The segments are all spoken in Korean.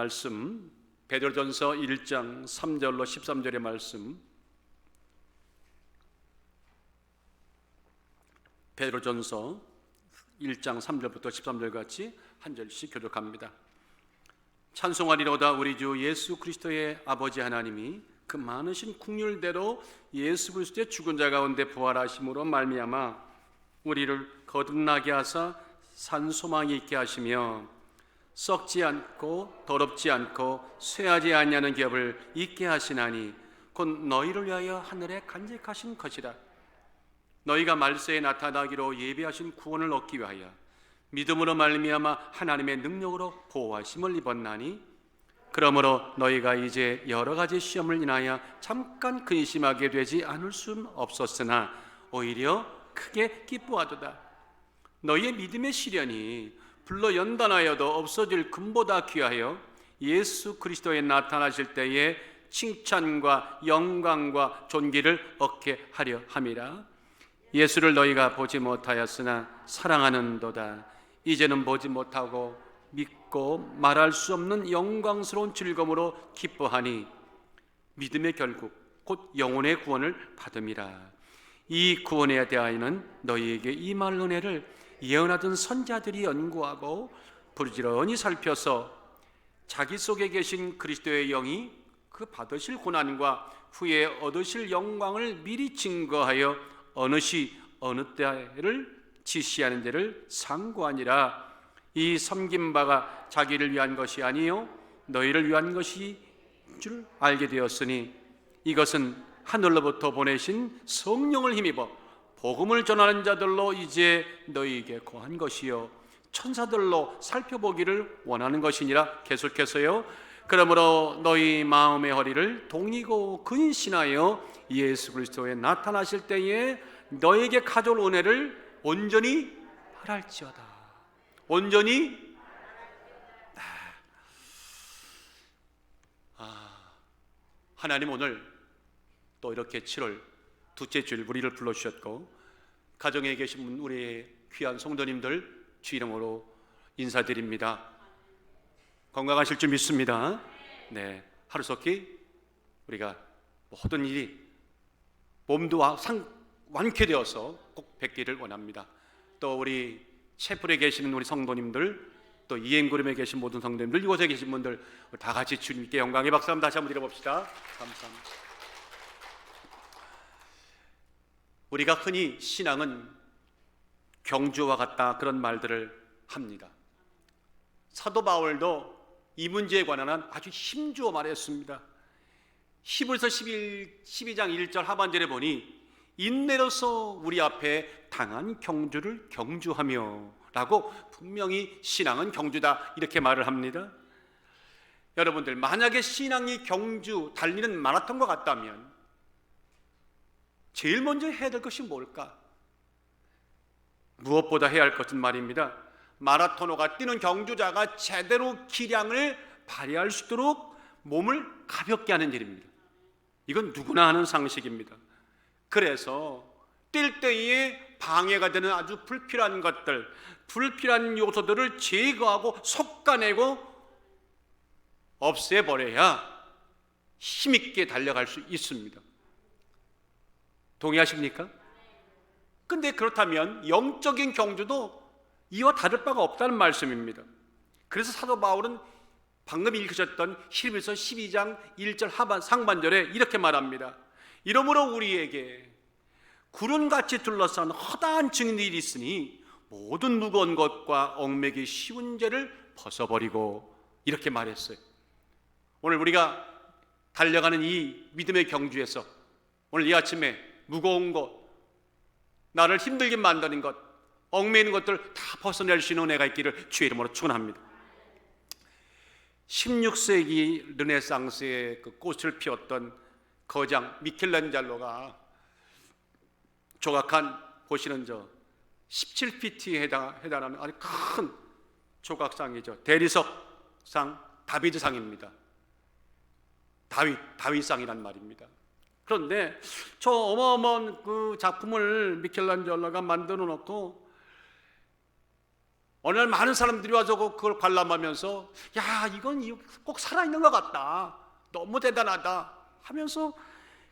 말씀, 베드로전서 1장 3절로 13절의 말씀, 베드로전서 1장 3절부터 13절 같이 한 절씩 교독합니다. 찬송하리로다 우리 주 예수 그리스도의 아버지 하나님이 그 많으신 긍휼대로 예수 그리스도의 죽은 자 가운데 부활하심으로 말미암아 우리를 거듭나게 하사 산 소망이 있게 하시며 썩지 않고 더럽지 않고 쇠하지 아니하는 기업을 있게 하시나니 곧 너희를 위하여 하늘에 간직하신 것이라. 너희가 말세에 나타나기로 예비하신 구원을 얻기 위하여 믿음으로 말미암아 하나님의 능력으로 보호하심을 입었나니 그러므로 너희가 이제 여러 가지 시험을 인하여 잠깐 근심하게 되지 않을 수는 없었으나 오히려 크게 기뻐하도다. 너희의 믿음의 시련이 불로 연단하여도 없어질 금보다 귀하여 예수 그리스도에 나타나실 때에 칭찬과 영광과 존귀를 얻게 하려 함이라. 예수를 너희가 보지 못하였으나 사랑하는도다. 이제는 보지 못하고 믿고 말할 수 없는 영광스러운 즐거움으로 기뻐하니 믿음의 결국 곧 영혼의 구원을 받음이라. 이 구원에 대하여는 너희에게 임할 은혜를 예언하던 선자들이 연구하고 부지런히 살펴서 자기 속에 계신 그리스도의 영이 그 받으실 고난과 후에 얻으실 영광을 미리 증거하여 어느 시 어느 때를 지시하는 데를 상고하니라. 이 섬긴 바가 자기를 위한 것이 아니요 너희를 위한 것이 줄 알게 되었으니 이것은 하늘로부터 보내신 성령을 힘입어 복음을 전하는 자들로 이제 너희에게 거한 것이요 천사들로 살펴보기를 원하는 것이니라. 계속해서요. 그러므로 너희 마음의 허리를 동이고 근신하여 예수 그리스도에 나타나실 때에 너에게 가져올 은혜를 온전히 바랄지어다. 온전히 하나님 오늘 또 이렇게 7월 둘째 주일 우리를 불러주셨고 가정에 계신 우리의 귀한 성도님들 주 이름으로 인사드립니다. 건강하실 줄 믿습니다. 네, 하루속히 우리가 모든 일이 몸도 완쾌되어서 꼭 뵙기를 원합니다. 또 우리 채플에 계시는 우리 성도님들, 또 이행그룹에 계신 모든 성도님들, 이곳에 계신 분들 다 같이 주님께 영광의 박수 한번 다시 한번 드려봅시다. 감사합니다. 우리가 흔히 신앙은 경주와 같다 그런 말들을 합니다. 사도 바울도 이 문제에 관한 아주 힘주어 말했습니다. 히브리서 12장 1절 하반절에 보니 인내로서 우리 앞에 당한 경주를 경주하며 라고 분명히 신앙은 경주다 이렇게 말을 합니다. 여러분들 만약에 신앙이 경주 달리는 마라톤과 같다면 제일 먼저 해야 될 것이 뭘까? 무엇보다 해야 할 것은 말입니다. 마라토너가 뛰는 경주자가 제대로 기량을 발휘할 수 있도록 몸을 가볍게 하는 일입니다. 이건 누구나 하는 상식입니다. 그래서 뛸 때에 방해가 되는 아주 불필요한 것들, 불필요한 요소들을 제거하고 솎아내고 없애버려야 힘있게 달려갈 수 있습니다. 동의하십니까? 근데 그렇다면 영적인 경주도 이와 다를 바가 없다는 말씀입니다. 그래서 사도 바울은 방금 읽으셨던 히브리서 12장 1절 상반절에 이렇게 말합니다. 이러므로 우리에게 구름같이 둘러싼 허다한 증인들이 있으니 모든 무거운 것과 얽매기 쉬운 죄를 벗어버리고 이렇게 말했어요. 오늘 우리가 달려가는 이 믿음의 경주에서 오늘 이 아침에 무거운 것, 나를 힘들게 만드는 것, 얽매이는 것들 다 벗어낼 수 있는 은혜가 있기를 주의 이름으로 축원합니다. 16세기 르네상스의 그 꽃을 피웠던 거장 미켈란젤로가 조각한 보시는 저 17피트에 해당하는 아주 큰 조각상이죠. 대리석상 다비드상입니다. 다윗상이란 말입니다. 그런데 저 어마어마한 그 작품을 미켈란젤로가 만들어 놓고 어느 날 많은 사람들이 와서 그걸 관람하면서 야, 이건 꼭 살아있는 것 같다, 너무 대단하다 하면서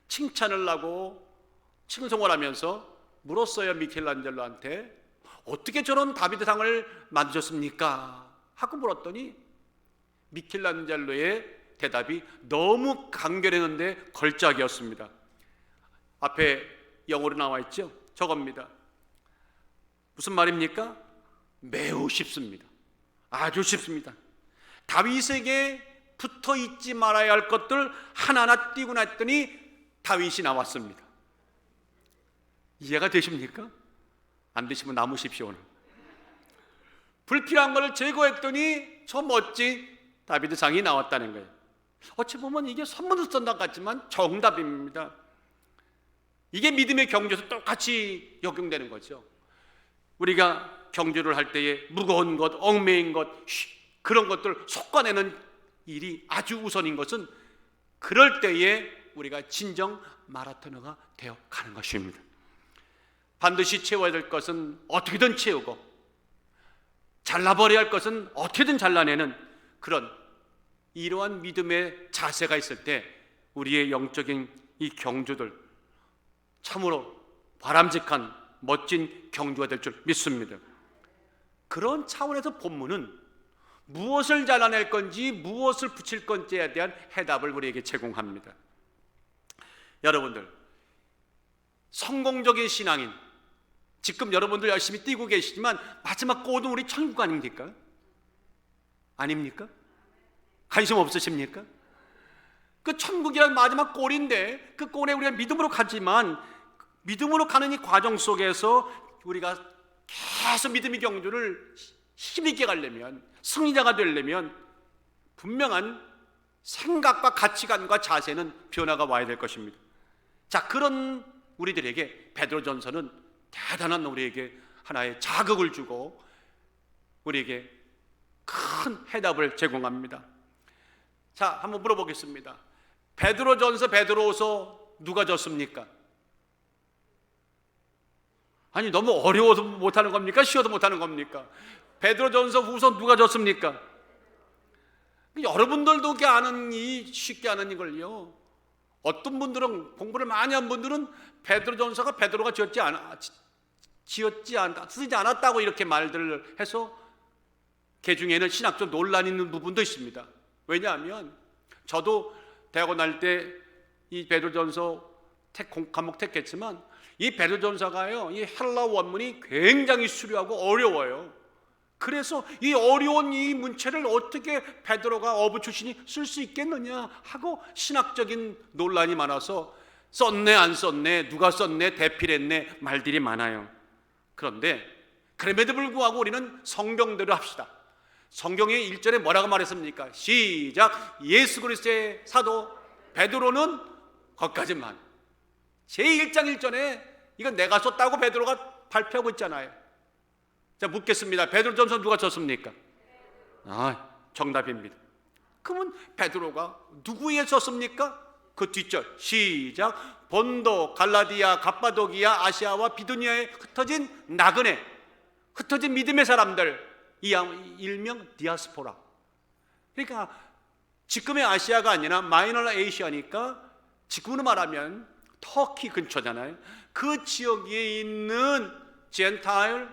칭찬을 하고 칭송을 하면서 물었어요. 미켈란젤로한테 어떻게 저런 다비드상을 만드셨습니까? 하고 물었더니 미켈란젤로의 대답이 너무 간결했는데 걸작이었습니다. 앞에 영어로 나와 있죠? 저겁니다. 무슨 말입니까? 매우 쉽습니다. 아주 쉽습니다. 다윗에게 붙어 있지 말아야 할 것들 하나하나 띄고 났더니 다윗이 나왔습니다. 이해가 되십니까? 안 되시면 남으십시오. 오늘 불필요한 걸 제거했더니 저 멋진 다비드상이 나왔다는 거예요. 어찌 보면 이게 선문을선답 같지만 정답입니다. 이게 믿음의 경주에서 똑같이 적용되는 거죠. 우리가 경주를 할 때에 무거운 것, 얽매인 것, 그런 것들 솎아내는 일이 아주 우선인 것은 그럴 때에 우리가 진정 마라토너가 되어 가는 것입니다. 반드시 채워야 될 것은 어떻게든 채우고 잘라버려야 할 것은 어떻게든 잘라내는 그런 이러한 믿음의 자세가 있을 때 우리의 영적인 이 경주들 참으로 바람직한 멋진 경주가 될 줄 믿습니다. 그런 차원에서 본문은 무엇을 잘라낼 건지 무엇을 붙일 건지에 대한 해답을 우리에게 제공합니다. 여러분들, 성공적인 신앙인, 지금 여러분들 열심히 뛰고 계시지만 마지막 골은 우리 천국 아닙니까? 아닙니까? 관심 없으십니까? 그 천국이란 마지막 골인데 그 골에 우리가 믿음으로 가지만 믿음으로 가는 이 과정 속에서 우리가 계속 믿음의 경주를 힘있게 가려면, 승리자가 되려면 분명한 생각과 가치관과 자세는 변화가 와야 될 것입니다. 자, 그런 우리들에게 베드로전서는 대단한 우리에게 하나의 자극을 주고 우리에게 큰 해답을 제공합니다. 자, 한번 물어보겠습니다. 베드로전서, 베드로후서 누가 졌습니까? 아니, 너무 어려워서 못하는 겁니까? 쉬워도 못하는 겁니까? 베드로전서, 후서 누가 졌습니까? 여러분들도 아는 쉽게 아는 이걸요. 어떤 분들은 공부를 많이 한 분들은 베드로전서가 베드로가 쓰지 않았다고 이렇게 말들을 해서 그 중에는 신학적 논란이 있는 부분도 있습니다. 왜냐하면 저도 대학원 다닐 때 이 베드로전서 과목 택했지만 이 베드로전서가요, 이 헬라 원문이 굉장히 수려하고 어려워요. 그래서 이 어려운 이 문체를 어떻게 베드로가 어부 출신이 쓸 수 있겠느냐 하고 신학적인 논란이 많아서 썼네 안 썼네, 누가 썼네, 대필했네 말들이 많아요. 그런데 그럼에도 불구하고 우리는 성경대로 합시다. 성경의 1절에 뭐라고 말했습니까? 시작. 예수 그리스도의 사도 베드로는 거기까지만. 제1장 1절에 이건 내가 썼다고 베드로가 발표하고 있잖아요. 자, 묻겠습니다. 베드로전서 누가 썼습니까? 정답입니다. 그러면 베드로가 누구에 썼습니까? 그 뒷절 시작. 본도, 갈라디아, 갑바도기아, 아시아와 비두니아에 흩어진 나그네, 흩어진 믿음의 사람들, 이 일명 디아스포라. 그러니까 지금의 아시아가 아니라 마이너 에이시아니까 지금으로 말하면 터키 근처잖아요. 그 지역에 있는 젠타일,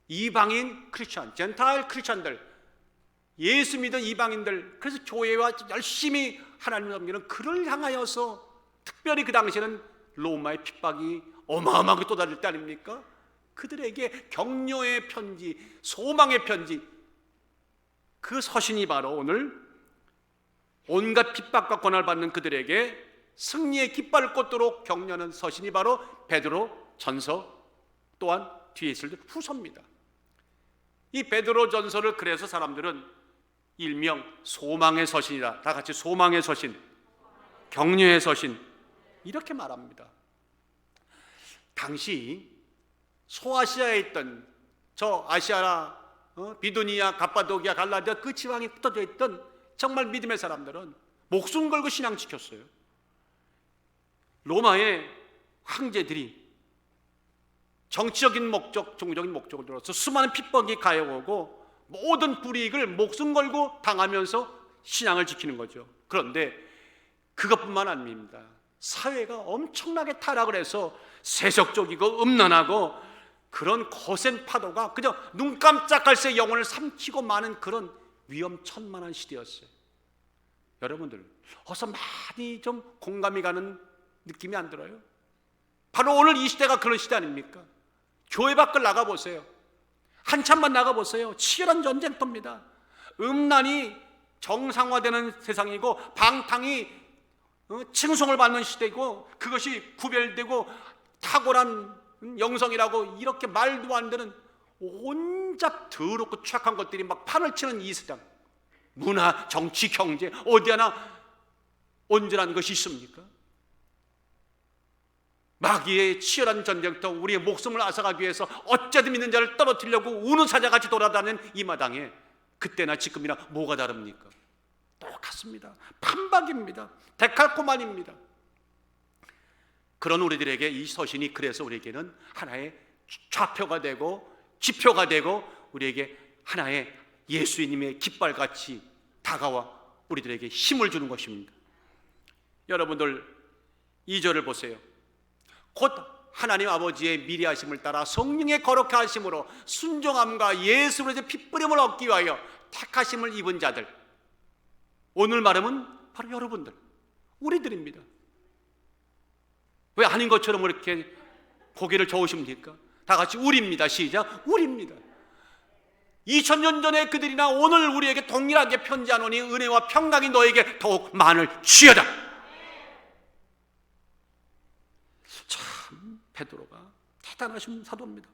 이방인 크리스천, 젠타일 크리스천들, 예수 믿은 이방인들, 그래서 교회와 열심히 하나님을 섬기는 그를 향하여서 특별히 그 당시에는 로마의 핍박이 어마어마하게 쏟아질 때 아닙니까? 그들에게 격려의 편지, 소망의 편지, 그 서신이 바로 오늘 온갖 핍박과 고난을 받는 그들에게 승리의 깃발을 꽂도록 격려하는 서신이 바로 베드로 전서, 또한 뒤에 있을 후서입니다. 이 베드로 전서를 그래서 사람들은 일명 소망의 서신이다. 다 같이 소망의 서신, 격려의 서신 이렇게 말합니다. 당시 소아시아에 있던 저 아시아나 비두니아, 갑바도기아, 갈라디아 그 지방에 흩어져 있던 정말 믿음의 사람들은 목숨 걸고 신앙 지켰어요. 로마의 황제들이 정치적인 목적, 종교적인 목적을 들어서 수많은 핍박이 가해오고 모든 불이익을 목숨 걸고 당하면서 신앙을 지키는 거죠. 그런데 그것뿐만 아닙니다. 사회가 엄청나게 타락을 해서 세속적이고 음란하고 그런 거센 파도가 그저 눈 깜짝할 새 영혼을 삼키고 마는 그런 위험천만한 시대였어요. 여러분들 어서 많이 좀 공감이 가는 느낌이 안 들어요? 바로 오늘 이 시대가 그런 시대 아닙니까? 교회 밖을 나가보세요. 한참만 나가보세요. 치열한 전쟁터입니다. 음란이 정상화되는 세상이고 방탕이 칭송을 받는 시대이고 그것이 구별되고 탁월한 영성이라고 이렇게 말도 안 되는 온갖 더럽고 추악한 것들이 막 판을 치는 이 세상, 문화, 정치, 경제 어디 하나 온전한 것이 있습니까? 마귀의 치열한 전쟁터, 우리의 목숨을 앗아가기 위해서 어쨌든 믿는 자를 떨어뜨리려고 우는 사자같이 돌아다니는 이 마당에 그때나 지금이나 뭐가 다릅니까? 똑같습니다. 판박입니다. 데칼코마니입니다. 그런 우리들에게 이 서신이 그래서 우리에게는 하나의 좌표가 되고 지표가 되고 우리에게 하나의 예수님의 깃발같이 다가와 우리들에게 힘을 주는 것입니다. 여러분들 2절을 보세요. 곧 하나님 아버지의 미리하심을 따라 성령의 거룩한 하심으로 순종함과 예수로 핏부림을 얻기 위하여 택하심을 입은 자들. 오늘 말하면 바로 여러분들, 우리들입니다. 왜 아닌 것처럼 그렇게 고개를 저으십니까? 다 같이 우리입니다. 시작. 우리입니다. 2000년 전에 그들이나 오늘 우리에게 동일하게 편지하노니 은혜와 평강이 너에게 더욱 많을지어다. 참 베드로가 대단하신 사도입니다.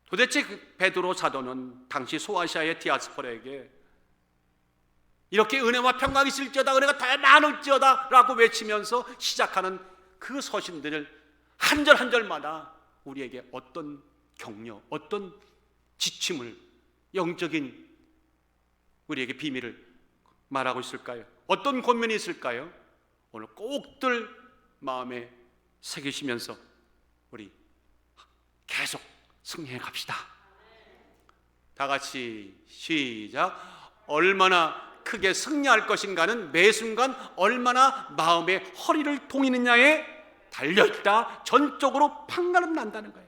도대체 그 베드로 사도는 당시 소아시아의 디아스포라에게 이렇게 은혜와 평강이 있을지어다, 은혜가 더 많을지어다 라고 외치면서 시작하는 그 서신들을 한 절 한 절마다 우리에게 어떤 격려, 어떤 지침을, 영적인 우리에게 비밀을 말하고 있을까요? 어떤 권면이 있을까요? 오늘 꼭들 마음에 새기시면서 우리 계속 승리해 갑시다. 다 같이 시작. 얼마나 크게 승리할 것인가는 매 순간 얼마나 마음의 허리를 동이느냐에 달려있다. 전적으로 판가름 난다는 거예요.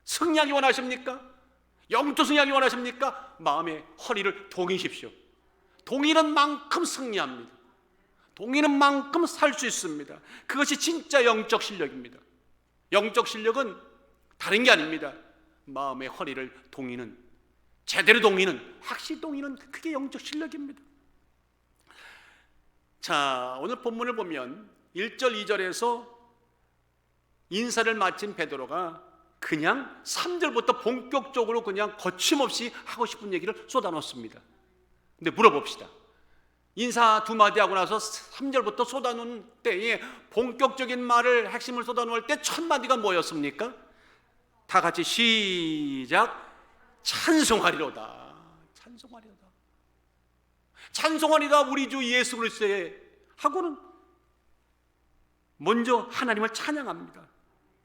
승리하기 원하십니까? 영적 승리하기 원하십니까? 마음의 허리를 동이십시오. 동이는 만큼 승리합니다. 동이는 만큼 살 수 있습니다. 그것이 진짜 영적 실력입니다. 영적 실력은 다른 게 아닙니다. 마음의 허리를 동이는, 제대로 동이는, 확실히 동이는 그게 영적 실력입니다. 자, 오늘 본문을 보면 1절 2절에서 인사를 마친 베드로가 그냥 3절부터 본격적으로 그냥 거침없이 하고 싶은 얘기를 쏟아놓습니다. 근데 물어봅시다. 인사 두 마디 하고 나서 3절부터 쏟아놓은 때에 본격적인 말을, 핵심을 쏟아놓을 때 첫 마디가 뭐였습니까? 다 같이 시작. 찬송하리로다. 찬송하리로다. 찬송하리로다. 우리 주 예수 그리스도의 하고는 먼저 하나님을 찬양합니다.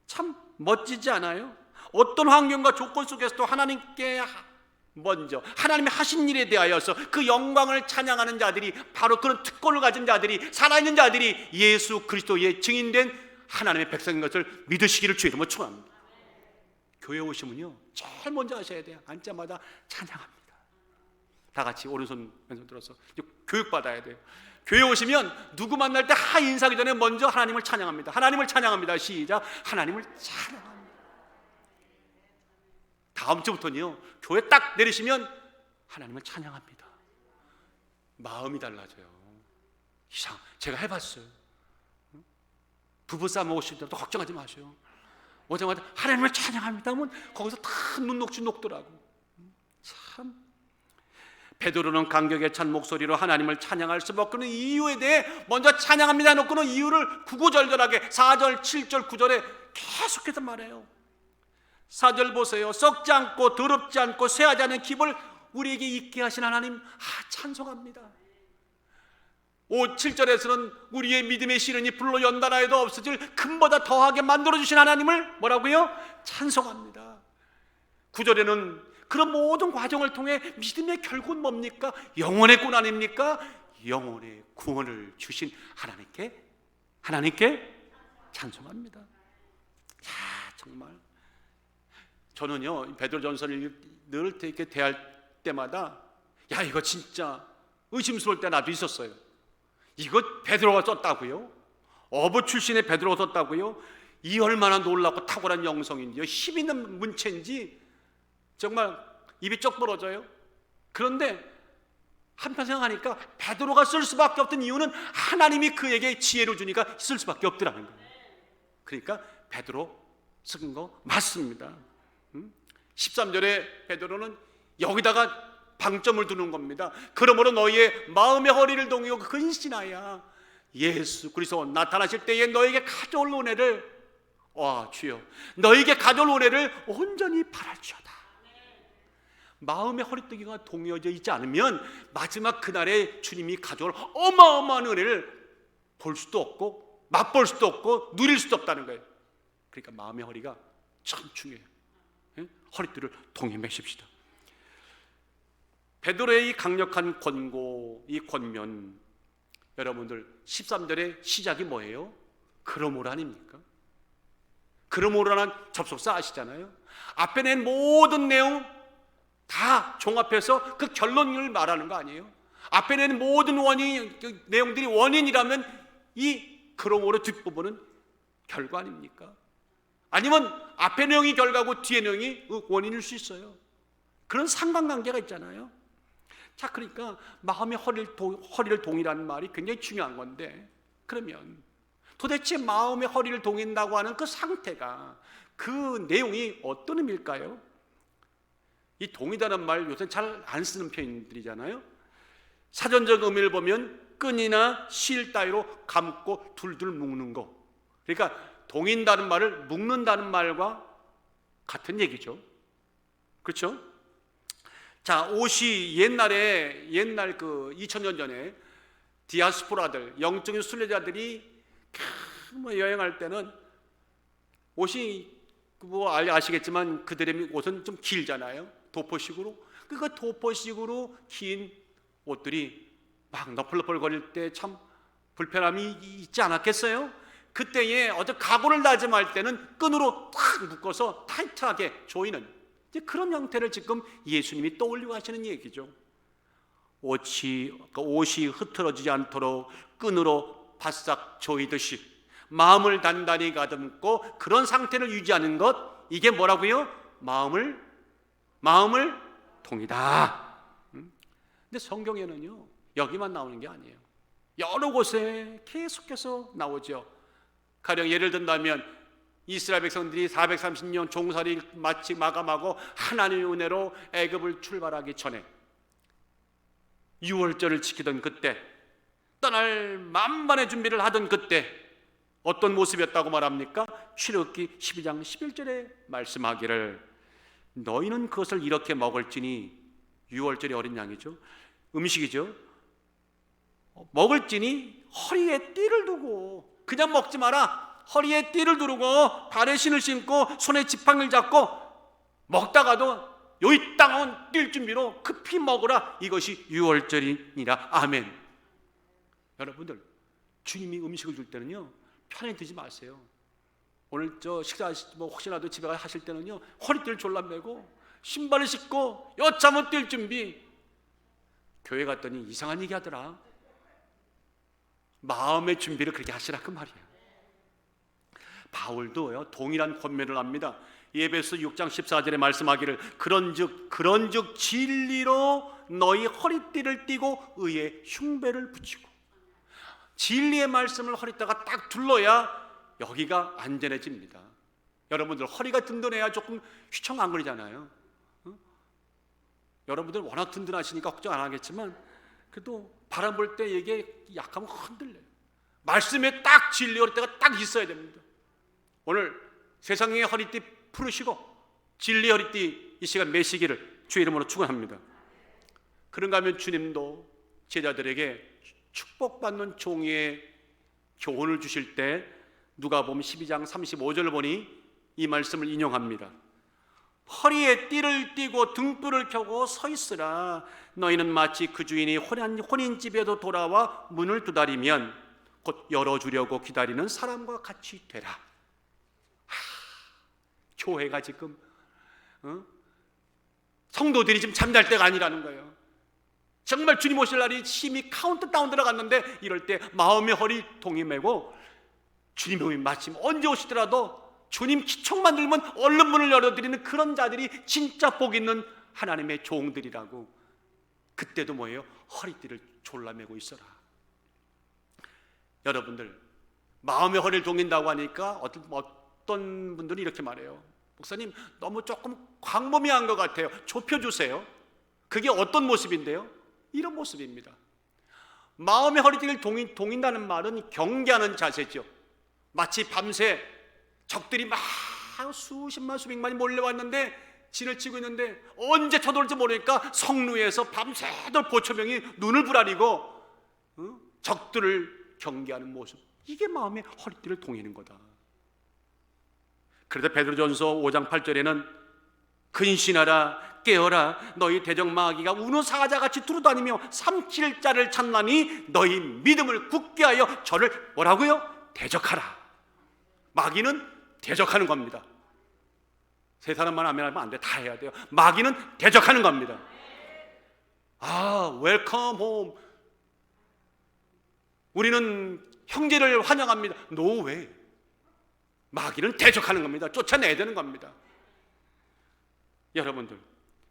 참 멋지지 않아요? 어떤 환경과 조건 속에서도 하나님께 먼저 하나님이 하신 일에 대하여서 그 영광을 찬양하는 자들이, 바로 그런 특권을 가진 자들이, 살아있는 자들이 예수 그리스도의 증인된 하나님의 백성인 것을 믿으시기를 주의 이름으로 축원합니다. 교회 오시면요 제일 먼저 하셔야 돼요. 앉자마자 찬양합니다. 다 같이 오른손 왼손 들어서 교육받아야 돼요. 교회 오시면 누구 만날 때 인사하기 전에 먼저 하나님을 찬양합니다. 하나님을 찬양합니다. 시작. 하나님을 찬양합니다. 다음 주부터는요 교회 딱 내리시면 하나님을 찬양합니다. 마음이 달라져요. 이상, 제가 해봤어요. 부부싸움 오실 때도 걱정하지 마세요. 오자마자 하나님을 찬양합니다 하면 거기서 다 눈 녹더라고. 참 베드로는 감격에 찬 목소리로 하나님을 찬양할 수밖에 없는 이유에 대해 먼저 찬양합니다 놓고는 이유를 구구절절하게 4절, 7절, 9절에 계속해서 말해요. 4절 보세요. 썩지 않고 더럽지 않고 쇠하지 않은 깁을 우리에게 있게 하신 하나님 찬송합니다. 7절에서는 우리의 믿음의 시련이 불로 연단하여도 없어질 금보다 더하게 만들어주신 하나님을 뭐라고요? 찬송합니다. 9절에는 그런 모든 과정을 통해 믿음의 결국은 뭡니까? 영혼의 꾼 아닙니까? 영혼의 구원을 주신 하나님께 찬송합니다. 야, 정말 저는요 베드로전서를 늘 이렇게 대할 때마다 야, 이거 진짜 의심스러울 때 나도 있었어요. 이거 베드로가 썼다고요? 어부 출신의 베드로가 썼다고요? 이 얼마나 놀랍고 탁월한 영성인지 힘 있는 문체인지 정말 입이 쩍 벌어져요. 그런데 한편 생각하니까 베드로가 쓸 수밖에 없던 이유는 하나님이 그에게 지혜를 주니까 쓸 수밖에 없더라는 거예요. 그러니까 베드로 쓴 거 맞습니다. 13절에 베드로는 여기다가 방점을 두는 겁니다. 그러므로 너희의 마음의 허리를 동이고 근신하여 예수 그리스도 나타나실 때에 너에게 가져올 은혜를 주여 너에게 가져올 은혜를 온전히 바랄지어다. 마음의 허리띠가 동여져 있지 않으면 마지막 그날에 주님이 가져올 어마어마한 은혜를 볼 수도 없고 맛볼 수도 없고 누릴 수도 없다는 거예요. 그러니까 마음의 허리가 참 중요해요. 허리띠를 동해 매십시다. 베드로의 이 강력한 권고, 이 권면, 여러분들 13절의 시작이 뭐예요? 그러므로 아닙니까? 그러므로라는 접속사 아시잖아요. 앞에 낸 모든 내용 다 종합해서 그 결론을 말하는 거 아니에요? 앞에 낸 모든 내용들이 원인이라면 이 그러므로 뒷부분은 결과 아닙니까? 아니면 앞에 내용이 결과고 뒤에 내용이 원인일 수 있어요. 그런 상관관계가 있잖아요. 자, 그러니까 마음의 허리를 동이라는 말이 굉장히 중요한 건데, 그러면 도대체 마음의 허리를 동인다고 하는 그 상태가, 그 내용이 어떤 의미일까요? 이 동이다는 말 요새 잘 안 쓰는 표현들이잖아요. 사전적 의미를 보면 끈이나 실 따위로 감고 둘둘 묶는 거. 그러니까 동인다는 말을 묶는다는 말과 같은 얘기죠. 그렇죠? 자, 옷이 옛날 그 2000년 전에 디아스포라들, 영적인 순례자들이 여행할 때는 옷이 아시겠지만 그들의 옷은 좀 길잖아요. 도포식으로. 그 도포식으로 긴 옷들이 막 너플너플 거릴 때 참 불편함이 있지 않았겠어요? 그때에 어떤 각오를 다짐할 때는 끈으로 탁 묶어서 타이트하게 조이는 그런 형태를 지금 예수님이 떠올리고 하시는 얘기죠. 옷이 흐트러지지 않도록 끈으로 바싹 조이듯이 마음을 단단히 가듬고 그런 상태를 유지하는 것, 이게 뭐라고요? 마음을 동이다. 근데 성경에는요 여기만 나오는 게 아니에요. 여러 곳에 계속해서 나오죠. 가령 예를 든다면 이스라엘 백성들이 430년 종살이 마치 마감하고 하나님의 은혜로 애굽을 출발하기 전에 유월절을 지키던 그때, 떠날 만반의 준비를 하던 그때 어떤 모습이었다고 말합니까? 출애굽기 12장 11절에 말씀하기를 너희는 그것을 이렇게 먹을지니, 유월절이 어린 양이죠, 음식이죠. 먹을지니 허리에 띠를 두고, 그냥 먹지 마라. 허리에 띠를 두르고 발에 신을 신고 손에 지팡이를 잡고 먹다가도 여기 땅은 뛸 준비로 급히 먹으라. 이것이 유월절이니라. 아멘. 여러분들, 주님이 음식을 줄 때는요 편히 드지 마세요. 오늘 식사 혹시라도 집에 가서 하실 때는요 허리띠를 졸라매고 신발을 신고 여차못 뛸 준비. 교회 갔더니 이상한 얘기 하더라. 마음의 준비를 그렇게 하시라 그 말이에요. 바울도요 동일한 권면을 합니다. 에베소 6장 14절에 말씀하기를 그런즉 진리로 너희 허리띠를 띠고 의의 흉배를 붙이고. 진리의 말씀을 허리띠가 딱 둘러야 여기가 안전해집니다. 여러분들 허리가 든든해야 조금 휘청 안 거리잖아요. 여러분들 워낙 든든하시니까 걱정 안 하겠지만 그래도 바람 불 때 이게 약하면 흔들려요. 말씀에 딱 진리 허리띠가 딱 있어야 됩니다. 오늘 세상의 허리띠 풀으시고 진리 허리띠 이 시간 매시기를 주의 이름으로 축원합니다. 그런가 하면 주님도 제자들에게 축복받는 종의 교훈을 주실 때 누가복음 12장 35절을 보니 이 말씀을 인용합니다. 허리에 띠를 띠고 등불을 켜고 서 있으라. 너희는 마치 그 주인이 혼인집에도 돌아와 문을 두드리면 곧 열어주려고 기다리는 사람과 같이 되라. 교회가 지금 성도들이 지금 잠잘 때가 아니라는 거예요. 정말 주님 오실 날이 심히 카운트다운 들어갔는데 이럴 때 마음의 허리 동이 매고 주님이 마침 언제 오시더라도 주님 기총만 들면 얼른 문을 열어드리는 그런 자들이 진짜 복 있는 하나님의 종들이라고. 그때도 뭐예요? 허리띠를 졸라매고 있어라. 여러분들, 마음의 허리를 동인다고 하니까 어떤 분들이 이렇게 말해요. 목사님, 너무 조금 광범위한 것 같아요. 좁혀주세요. 그게 어떤 모습인데요? 이런 모습입니다. 마음의 허리띠를 동인다는 말은 경계하는 자세죠. 마치 밤새 적들이 막 수십만 수백만이 몰려왔는데 진을 치고 있는데 언제 쳐들어올지 모르니까 성루에서 밤새도록 보초병이 눈을 부라리고 적들을 경계하는 모습. 이게 마음의 허리띠를 동이는 거다. 그래서 베드로전서 5장 8절에는 근신하라 깨어라 너희 대적 마귀가 우는 사자같이 두루다니며 삼킬 자를 찾나니 너희 믿음을 굳게 하여 저를 뭐라고요? 대적하라. 마귀는 대적하는 겁니다. 세 사람만 아멘하면 안 돼. 다 해야 돼요. 마귀는 대적하는 겁니다. 웰컴 홈. 우리는 형제를 환영합니다. No way. 마귀는 대적하는 겁니다. 쫓아내야 되는 겁니다. 여러분들,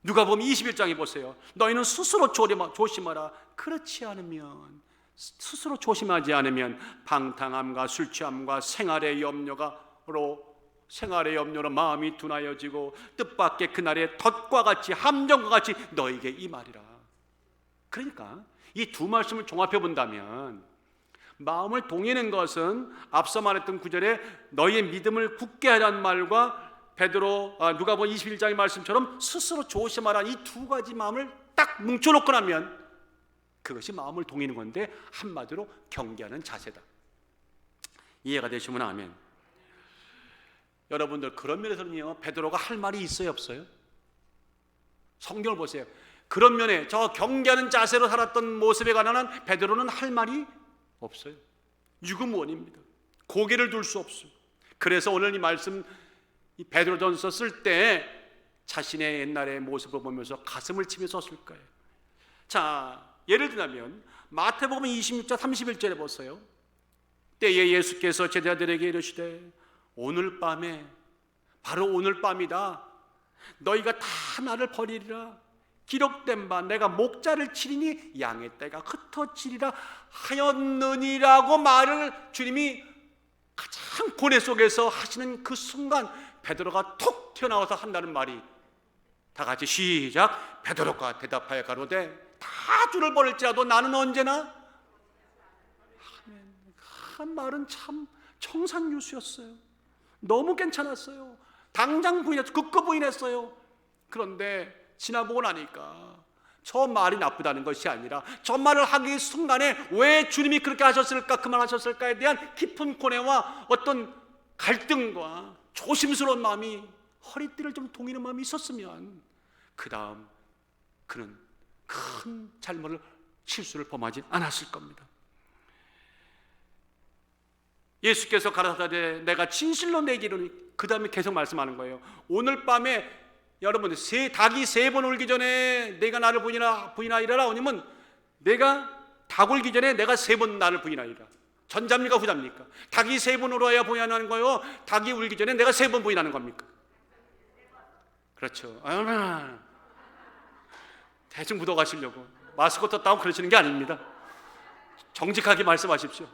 누가복음 21장에 보세요. 너희는 스스로 조심하라. 그렇지 않으면, 스스로 조심하지 않으면 방탕함과 술 취함과 생활의 염려로 마음이 둔하여지고 뜻밖의 그날의 덫과 같이 함정과 같이 너에게 임하리라. 그러니까 이 두 말씀을 종합해 본다면 마음을 동이는 것은 앞서 말했던 구절에 너희의 믿음을 굳게 하라는 말과 누가복음 21장의 말씀처럼 스스로 조심하라, 이 두 가지 마음을 딱 뭉쳐놓고 나면 그것이 마음을 동이는 건데 한마디로 경계하는 자세다. 이해가 되시면 아멘. 여러분들, 그런 면에서는요, 베드로가 할 말이 있어요, 없어요? 성경을 보세요. 그런 면에 저 경계하는 자세로 살았던 모습에 관한 베드로는 할 말이 없어요. 유구무원입니다. 고개를 둘 수 없어요. 그래서 오늘 이 말씀, 이 베드로전서 쓸 때 자신의 옛날의 모습을 보면서 가슴을 치며 썼을 거예요. 자, 예를 들면 마태복음 26장 31절에 보세요. 때에 예수께서 제자들에게 이르시되 오늘 밤에, 바로 오늘 밤이다, 너희가 다 나를 버리리라. 기록된 바 내가 목자를 치리니 양의 떼가 흩어지리라 하였느니라고 말을 주님이 가장 고뇌 속에서 하시는 그 순간 베드로가 툭 튀어나와서 한다는 말이, 다 같이 시작. 베드로가 대답하여 가로되 다 주를 버릴지라도 나는 언제나. 한 말은 참 청산유수였어요. 너무 괜찮았어요. 당장 부인했어요. 극구 부인했어요. 그런데 지나보고 나니까 저 말이 나쁘다는 것이 아니라 저 말을 하기 순간에 왜 주님이 그렇게 하셨을까, 그 말 하셨을까에 대한 깊은 고뇌와 어떤 갈등과 조심스러운 마음이, 허리띠를 좀 동이는 마음이 있었으면 그 다음 그는 큰 잘못을, 실수를 범하지 않았을 겁니다. 예수께서 가라사대 내가 진실로 내게 이르노니, 그 다음에 계속 말씀하는 거예요. 오늘 밤에 여러분, 닭이 3번 울기 전에 내가 나를 부인하리라. 아니면 내가 닭 울기 전에 내가 3번 나를 부인하리라. 전자입니까 후자입니까? 닭이 3번 울어야 부인하는 거예요? 닭이 울기 전에 내가 3번 부인하는 겁니까? 그렇죠. 대충 묻어가시려고 마스크 떴다고 그러시는 게 아닙니다. 정직하게 말씀하십시오.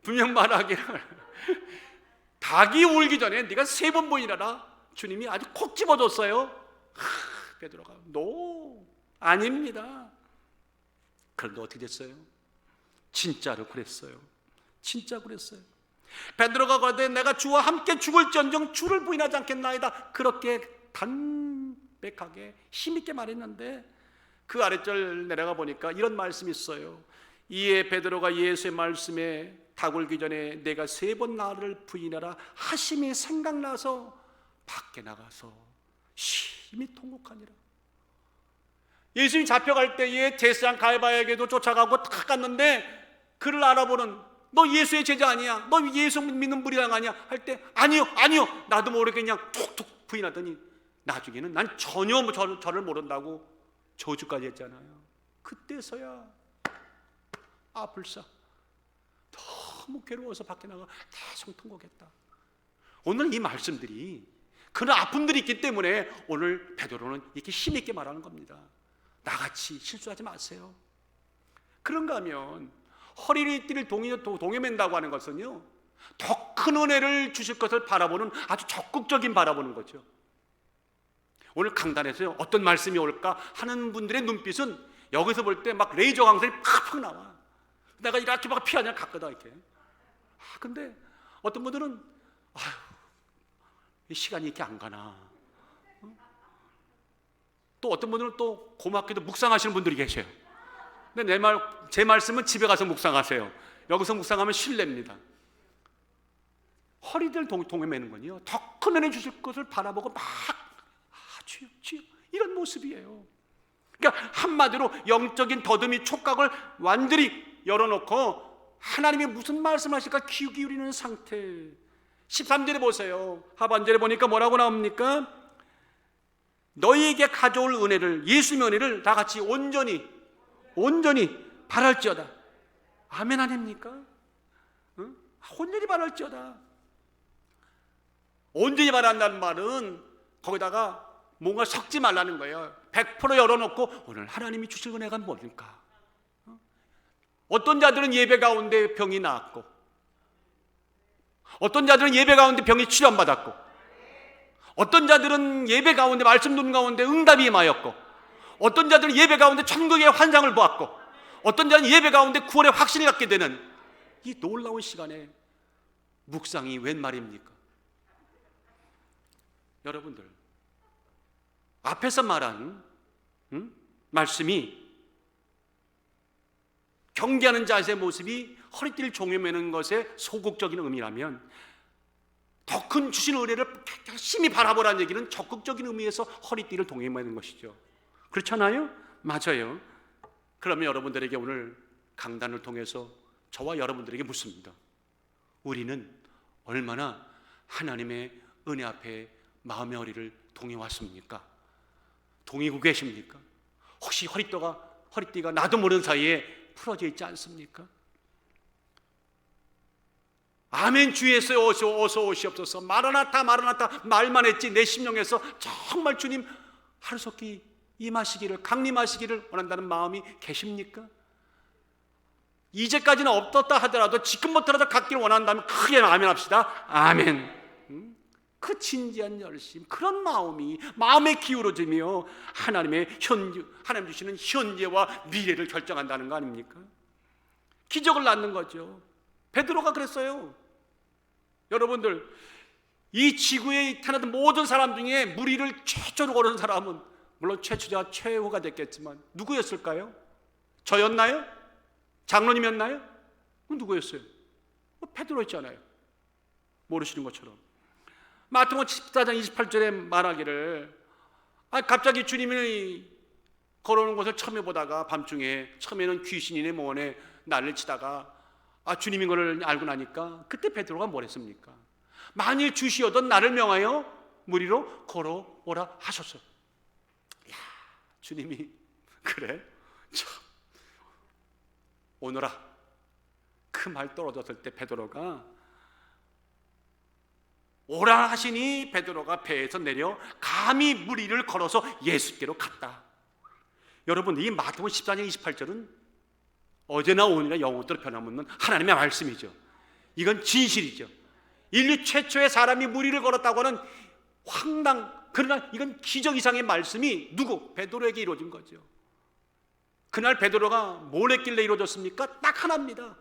분명 말하기를 닭이 울기 전에 네가 3번 부인하라. 주님이 아주 콕 집어줬어요. 베드로가 노, 아닙니다. 그런데 어떻게 됐어요? 진짜로 그랬어요. 진짜 그랬어요. 베드로가 그러되 내가 주와 함께 죽을지언정 주를 부인하지 않겠나이다. 그렇게 담백하게 힘있게 말했는데 그 아랫절 내려가 보니까 이런 말씀이 있어요. 이에 베드로가 예수의 말씀에 다굴기 전에 내가 3번 나를 부인하라 하심이 생각나서 밖에 나가서 심히 통곡하니라. 예수님이 잡혀갈 때에 제사장 가이바에게도 쫓아가고 탁 갔는데 그를 알아보는, 너 예수의 제자 아니야? 너 예수 믿는 무리당 아니야? 할 때 아니요 나도 모르게 그냥 툭툭 부인하더니 나중에는 난 전혀 저를 모른다고 저주까지 했잖아요. 그때서야 불사 너무 괴로워서 밖에 나가 계속 통곡했다. 오늘 이 말씀들이 그런 아픔들이 있기 때문에 오늘 베드로는 이렇게 힘있게 말하는 겁니다. 나같이 실수하지 마세요. 그런가 하면 허리를 띠를 동여맨다고 하는 것은요, 더 큰 은혜를 주실 것을 바라보는 아주 적극적인 바라보는 거죠. 오늘 강단에서 어떤 말씀이 올까 하는 분들의 눈빛은 여기서 볼 때 막 레이저 광선이 팍팍 나와. 내가 이렇게 막 피하냐 가까다 이렇게. 근데 어떤 분들은 이 시간이 이렇게 안 가나. 또 어떤 분들은 또 고맙게도 묵상하시는 분들이 계셔요. 근데 제 말씀은 집에 가서 묵상하세요. 여기서 묵상하면 실례입니다. 허리들 동여매는 건요, 더 큰 은혜 주실 것을 바라보고 막 주여 이런 모습이에요. 그러니까 한마디로 영적인 더듬이 촉각을 완전히 열어놓고 하나님이 무슨 말씀하실까 귀 기울이는 상태. 13절에 보세요. 하반절에 보니까 뭐라고 나옵니까? 너희에게 가져올 은혜를, 예수님의 은혜를 다 같이 온전히 바랄지어다. 아멘 아닙니까? 응? 온전히 바랄지어다. 온전히 바란다는 말은 거기다가 뭔가 섞지 말라는 거예요. 100% 열어놓고 오늘 하나님이 주실 은혜가 뭡니까? 어떤 자들은 예배 가운데 병이 나았고, 어떤 자들은 예배 가운데 병이 치료받았고, 어떤 자들은 예배 가운데 말씀 듣는 가운데 응답이 임하였고, 어떤 자들은 예배 가운데 천국의 환상을 보았고, 어떤 자는 예배 가운데 구원의 확신을 갖게 되는 이 놀라운 시간에 묵상이 웬 말입니까? 여러분들, 앞에서 말한 말씀이 경계하는 자세의 모습이 허리띠를 종여매는 것의 소극적인 의미라면, 더 큰 주신 은혜를 열심히 바라보라는 얘기는 적극적인 의미에서 허리띠를 동여매는 것이죠. 그렇잖아요? 맞아요. 그러면 여러분들에게 오늘 강단을 통해서 저와 여러분들에게 묻습니다. 우리는 얼마나 하나님의 은혜 앞에 마음의 허리를 동여왔습니까? 동이고 계십니까? 혹시 허리띠가 나도 모르는 사이에 풀어져 있지 않습니까? 아멘 주 예수여 어서 오시옵소서, 마라나타 말만 했지 내 심령에서 정말 주님 하루속히 임하시기를, 강림하시기를 원한다는 마음이 계십니까? 이제까지는 없었다 하더라도 지금부터라도 갖기를 원한다면 크게 아멘 합시다. 아멘. 그 진지한 열심, 그런 마음에 기울어지며 하나님 주시는 현재와 미래를 결정한다는 거 아닙니까? 기적을 낳는 거죠. 베드로가 그랬어요. 여러분들, 이 지구에 태어난 모든 사람 중에 무리를 최초로 걸은 사람은 물론 최초자 최후가 됐겠지만 누구였을까요? 저였나요? 장로님이었나요? 누구였어요? 베드로였잖아요. 모르시는 것처럼. 마태복음 14장 28절에 말하기를, 갑자기 주님이 걸어오는 것을 처음에 보다가 밤중에, 처음에는 귀신이네 뭐네 난리를 치다가 주님인 것을 알고 나니까 그때 베드로가 뭘 했습니까? 만일 주시어던 나를 명하여 무리로 걸어오라 하셨어요. 야, 주님이 그래? 참 오너라. 그 말 떨어졌을 때 베드로가 오라 하시니 베드로가 배에서 내려 감히 무리를 걸어서 예수께로 갔다. 여러분, 이 마태복음 14장 28절은 어제나 오늘이나 영원토록 변함없는 하나님의 말씀이죠. 이건 진실이죠. 인류 최초의 사람이 무리를 걸었다고 하는 그러나 이건 기적 이상의 말씀이 베드로에게 이루어진 거죠. 그날 베드로가 뭘 했길래 이루어졌습니까? 딱 하나입니다.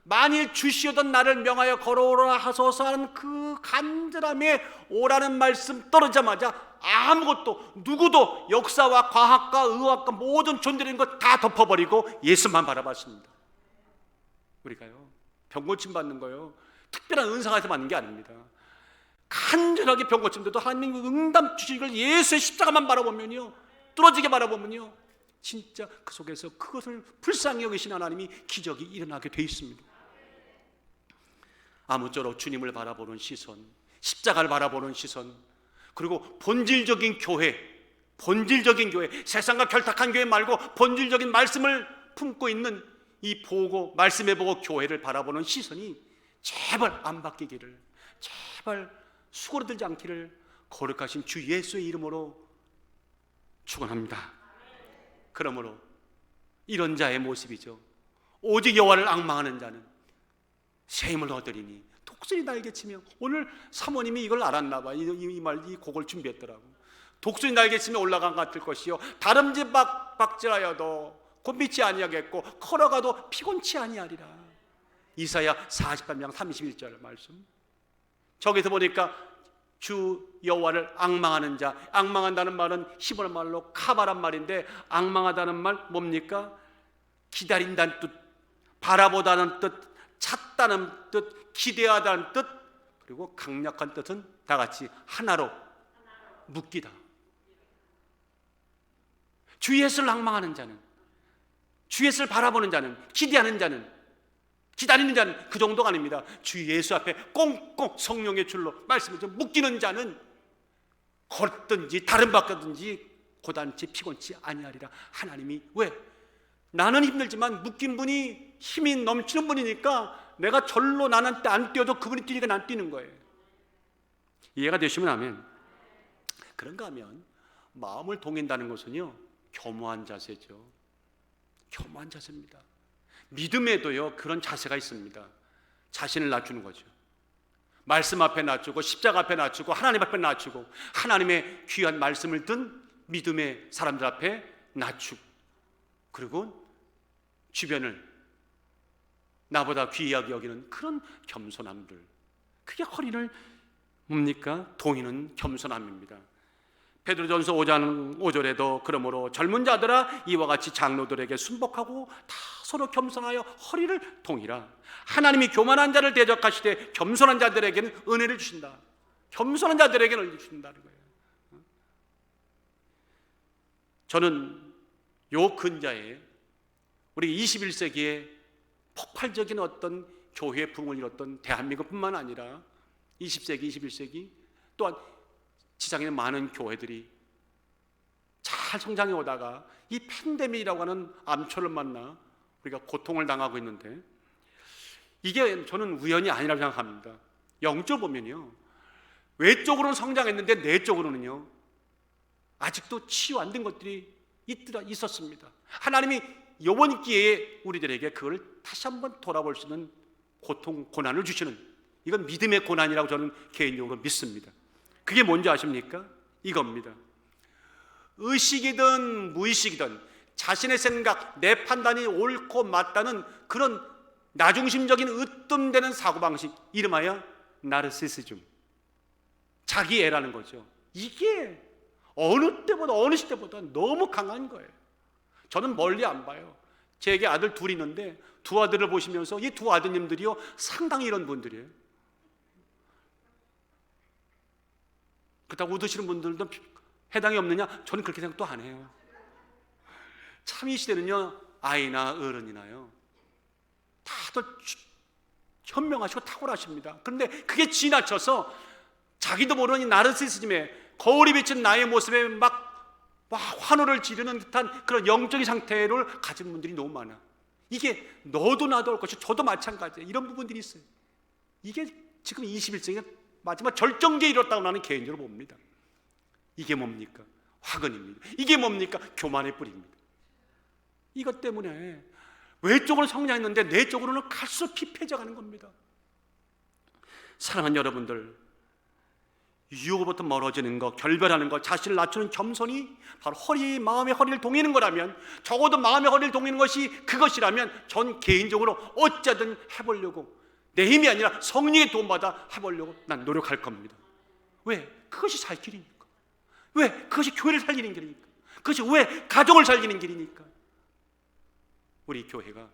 만일 주시오던 나를 명하여 걸어오라 하소서 하는 그 간절함에 오라는 말씀 떨어지자마자 아무것도, 누구도 역사와 과학과 의학과 모든 존재적인 것 다 덮어버리고 예수만 바라봤습니다. 우리가요, 병고침 받는 거요, 특별한 은사가 돼서 받는 게 아닙니다. 간절하게 병고침도 하나님이 응답 주신 걸 예수의 십자가만 바라보면요, 뚫어지게 바라보면요, 진짜 그 속에서 그것을 불쌍히 여기신 하나님이 기적이 일어나게 돼 있습니다. 아무쪼록 주님을 바라보는 시선, 십자가를 바라보는 시선, 그리고 본질적인 교회, 세상과 결탁한 교회 말고 본질적인 말씀을 품고 있는 이 보고 말씀에 보고 교회를 바라보는 시선이 제발 안 바뀌기를, 제발 수그러들지 않기를 거룩하신 주 예수의 이름으로 축원합니다. 그러므로 이런 자의 모습이죠. 오직 여호와를 앙망하는 자는 새 힘을 얻으리니 독수리 날개치며, 오늘 사모님이 이걸 알았나 봐. 이 곡을 준비했더라고. 독수리 날개치며 올라간 것 같을 것이요, 다름쥐 박질하여도 곤빛이 아니하겠고 걸어가도 피곤치 아니하리라. 이사야 48장 31절 말씀. 저기서 보니까 주 여호와를 앙망하는 자, 앙망한다는 말은 히브리 말로 카바란 말인데, 앙망하다는 말 뭡니까? 기다린다는 뜻, 바라보다는 뜻, 찾다는 뜻, 기대하다는 뜻, 그리고 강력한 뜻은 다 같이 하나로 묶이다. 주 예수를 앙망하는 자는, 주 예수를 바라보는 자는, 기대하는 자는, 기다리는 자는 그 정도가 아닙니다. 주 예수 앞에 꽁꽁 성령의 줄로 말씀을 좀 묶이는 자는 걷든지 다른 바뀌든지 고단치 피곤치 아니하리라. 하나님이 왜? 나는 힘들지만 묶인 분이 힘이 넘치는 분이니까 내가 절로 나는 때 안 뛰어도 그분이 뛰니까 난 뛰는 거예요. 이해가 되시면 아멘. 그런가 하면 마음을 동인다는 것은요, 겸허한 자세죠. 겸허한 자세입니다. 믿음에도요, 그런 자세가 있습니다. 자신을 낮추는 거죠. 말씀 앞에 낮추고 십자가 앞에 낮추고 하나님 앞에 낮추고 하나님의 귀한 말씀을 든 믿음의 사람들 앞에 낮추고, 그리고 주변을 나보다 귀하게 여기는 그런 겸손함들, 그게 허리를 뭡니까? 동이는 겸손함입니다. 베드로전서 5장 5절에도 그러므로 젊은 자들아 이와 같이 장로들에게 순복하고 다 서로 겸손하여 허리를 동이라. 하나님이 교만한 자를 대적하시되 겸손한 자들에게는 은혜를 주신다. 겸손한 자들에게는 은혜를 주신다는 거예요. 저는 요 근자에 우리 21세기에 폭발적인 어떤 교회 부흥을 이뤘던 대한민국뿐만 아니라 20세기, 21세기 또한 지상에 있는 많은 교회들이 잘 성장해 오다가 이 팬데믹이라고 하는 암초를 만나 우리가 고통을 당하고 있는데, 이게 저는 우연이 아니라고 생각합니다. 영적으로 보면요, 외적으로는 성장했는데 내적으로는요 아직도 치유 안 된 것들이 있었습니다. 하나님이 이번 기회에 우리들에게 그걸 다시 한번 돌아볼 수 있는 고통, 고난을 주시는, 이건 믿음의 고난이라고 저는 개인적으로 믿습니다. 그게 뭔지 아십니까? 이겁니다. 의식이든 무의식이든 자신의 생각, 내 판단이 옳고 맞다는 그런 나중심적인 으뜸되는 사고방식, 이름하여 나르시시즘, 자기애라는 거죠. 이게 어느 때보다 어느 시대보다 너무 강한 거예요. 저는 멀리 안 봐요. 제게 아들 둘이 있는데 두 아들을 보시면서 이 두 아드님들이요 상당히 이런 분들이에요. 그렇다고 웃으시는 분들도 해당이 없느냐? 저는 그렇게 생각도 안 해요. 참 이 시대는요, 아이나 어른이나요 다들 현명하시고 탁월하십니다. 그런데 그게 지나쳐서 자기도 모르는 이 나르시시즘에 거울이 비친 나의 모습에 막 환호를 지르는 듯한 그런 영적인 상태를 가진 분들이 너무 많아. 이게 너도 나도 할 것이 저도 마찬가지예요. 이런 부분들이 있어요. 이게 지금 21세기의 마지막 절정기에 이뤘다고 나는 개인적으로 봅니다. 이게 뭡니까? 화근입니다. 이게 뭡니까? 교만의 뿌리입니다. 이것 때문에 외적으로 성장했는데 내적으로는 갈수록 피폐해져가는 겁니다. 사랑하는 여러분들, 유혹으로부터 멀어지는 것, 결별하는 것, 자신을 낮추는 겸손이 바로 마음의 허리를 동이는 거라면, 적어도 마음의 허리를 동이는 것이 그것이라면 전 개인적으로 어쩌든 해보려고, 내 힘이 아니라 성령의 도움받아 해보려고 난 노력할 겁니다. 왜? 그것이 살 길이니까. 왜? 그것이 교회를 살리는 길이니까. 그것이 왜? 가정을 살리는 길이니까. 우리 교회가,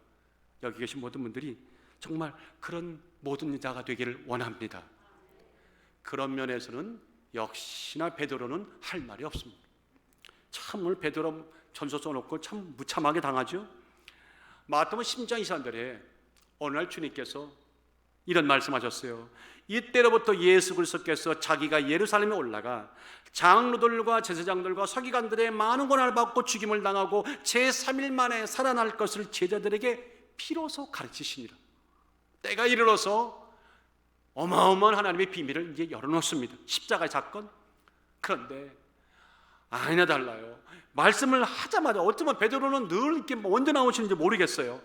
여기 계신 모든 분들이 정말 그런 모든 자가 되기를 원합니다. 그런 면에서는 역시나 베드로는 할 말이 없습니다. 참 오늘 베드로 전서 써놓고 참 무참하게 당하죠. 마태복음 10장 23절에 어느 날 주님께서 이런 말씀하셨어요. 이때로부터 예수 그리스도께서 자기가 예루살렘에 올라가 장로들과 제사장들과 서기관들의 많은 고난을 받고 죽임을 당하고 제3일 만에 살아날 것을 제자들에게 비로소 가르치시니라. 때가 이르러서 어마어마한 하나님의 비밀을 이제 열어놓습니다. 십자가의 사건. 그런데 아니나 달라요. 말씀을 하자마자 어쩌면 베드로는 늘 이렇게 언제 나오시는지 모르겠어요.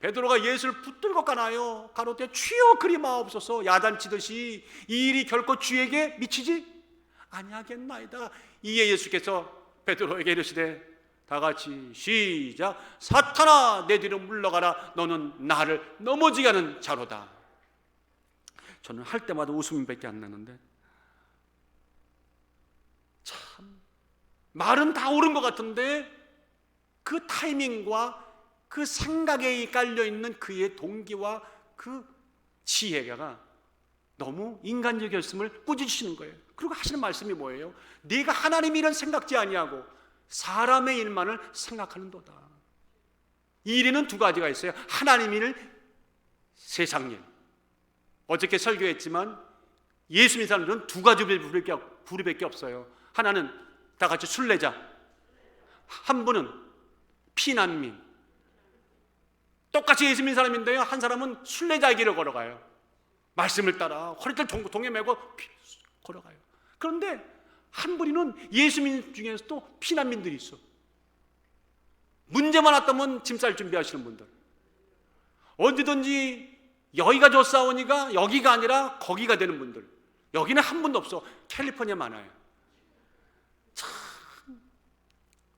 베드로가 예수를 붙들고 가나요? 가로되 주여 그리 마옵소서. 야단치듯이 이 일이 결코 주에게 미치지 아니하겠나이다. 이에 예수께서 베드로에게 이르시되 다 같이 시작. 사탄아 내 뒤로 물러가라. 너는 나를 넘어지게 하는 자로다. 저는 할 때마다 웃음밖에 안 나는데 참 말은 다 옳은 것 같은데 그 타이밍과 그 생각에 깔려있는 그의 동기와 그 지혜가 너무 인간적이었음을 꾸짖으시는 거예요. 그리고 하시는 말씀이 뭐예요? 네가 하나님의 일은 생각지 아니하고 사람의 일만을 생각하는도다. 이 일에는 두 가지가 있어요. 하나님의 일, 세상 일. 어저께 설교했지만 예수 믿는 사람들은 두 가지 부류밖에 없어요. 하나는 다 같이 순례자, 한 분은 피난민. 똑같이 예수 믿는 사람인데요, 한 사람은 순례자의 길을 걸어가요. 말씀을 따라 허리를 동에 메고 걸어가요. 그런데 한 부류는 예수 믿는 중에서도 피난민들이 있어. 문제만 왔다면 짐 쌀 준비하시는 분들, 언제든지 여기가 좋사오니까 여기가 아니라 거기가 되는 분들. 여기는 한 분도 없어. 캘리포니아 많아요. 참,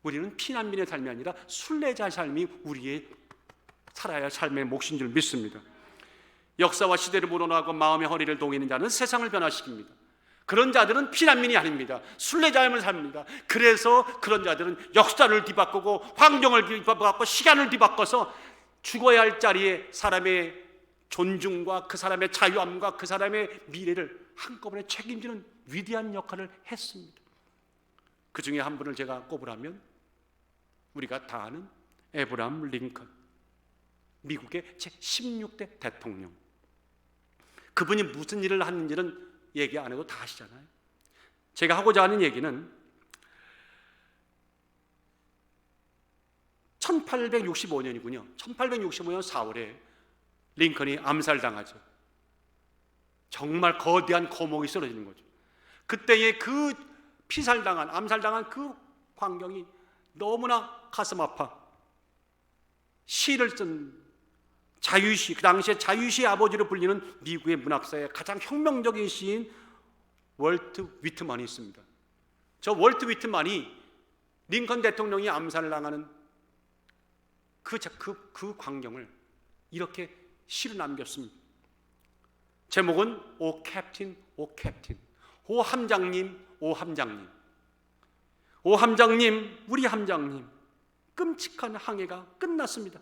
우리는 피난민의 삶이 아니라 순례자의 삶이 우리의 살아야 할 삶의 몫인 줄 믿습니다. 역사와 시대를 물어나고 마음의 허리를 동이는 자는 세상을 변화시킵니다. 그런 자들은 피난민이 아닙니다. 순례자임을 삽니다. 그래서 그런 자들은 역사를 뒤바꾸고 환경을 뒤바꾸고 시간을 뒤바꿔서 죽어야 할 자리에 사람의 존중과 그 사람의 자유함과 그 사람의 미래를 한꺼번에 책임지는 위대한 역할을 했습니다. 그 중에 한 분을 제가 꼽으라면 우리가 다 아는 에브라함 링컨, 미국의 제16대 대통령. 그분이 무슨 일을 하는지는 얘기 안 해도 다 아시잖아요. 제가 하고자 하는 얘기는 1865년이군요. 1865년 4월에 링컨이 암살당하죠. 정말 거대한 거목이 쓰러지는 거죠. 그때의 그 암살당한 그 광경이 너무나 가슴 아파. 시를 쓴 자유시, 그 당시에 자유시의 아버지로 불리는 미국의 문학사의 가장 혁명적인 시인 월트 위트만이 있습니다. 저 월트 위트만이 링컨 대통령이 암살을 당하는 그 광경을 이렇게 시로 남겼습니다. 제목은 오 캡틴, 오 캡틴. 오 함장님, 오 함장님. 오 함장님, 우리 함장님. 끔찍한 항해가 끝났습니다.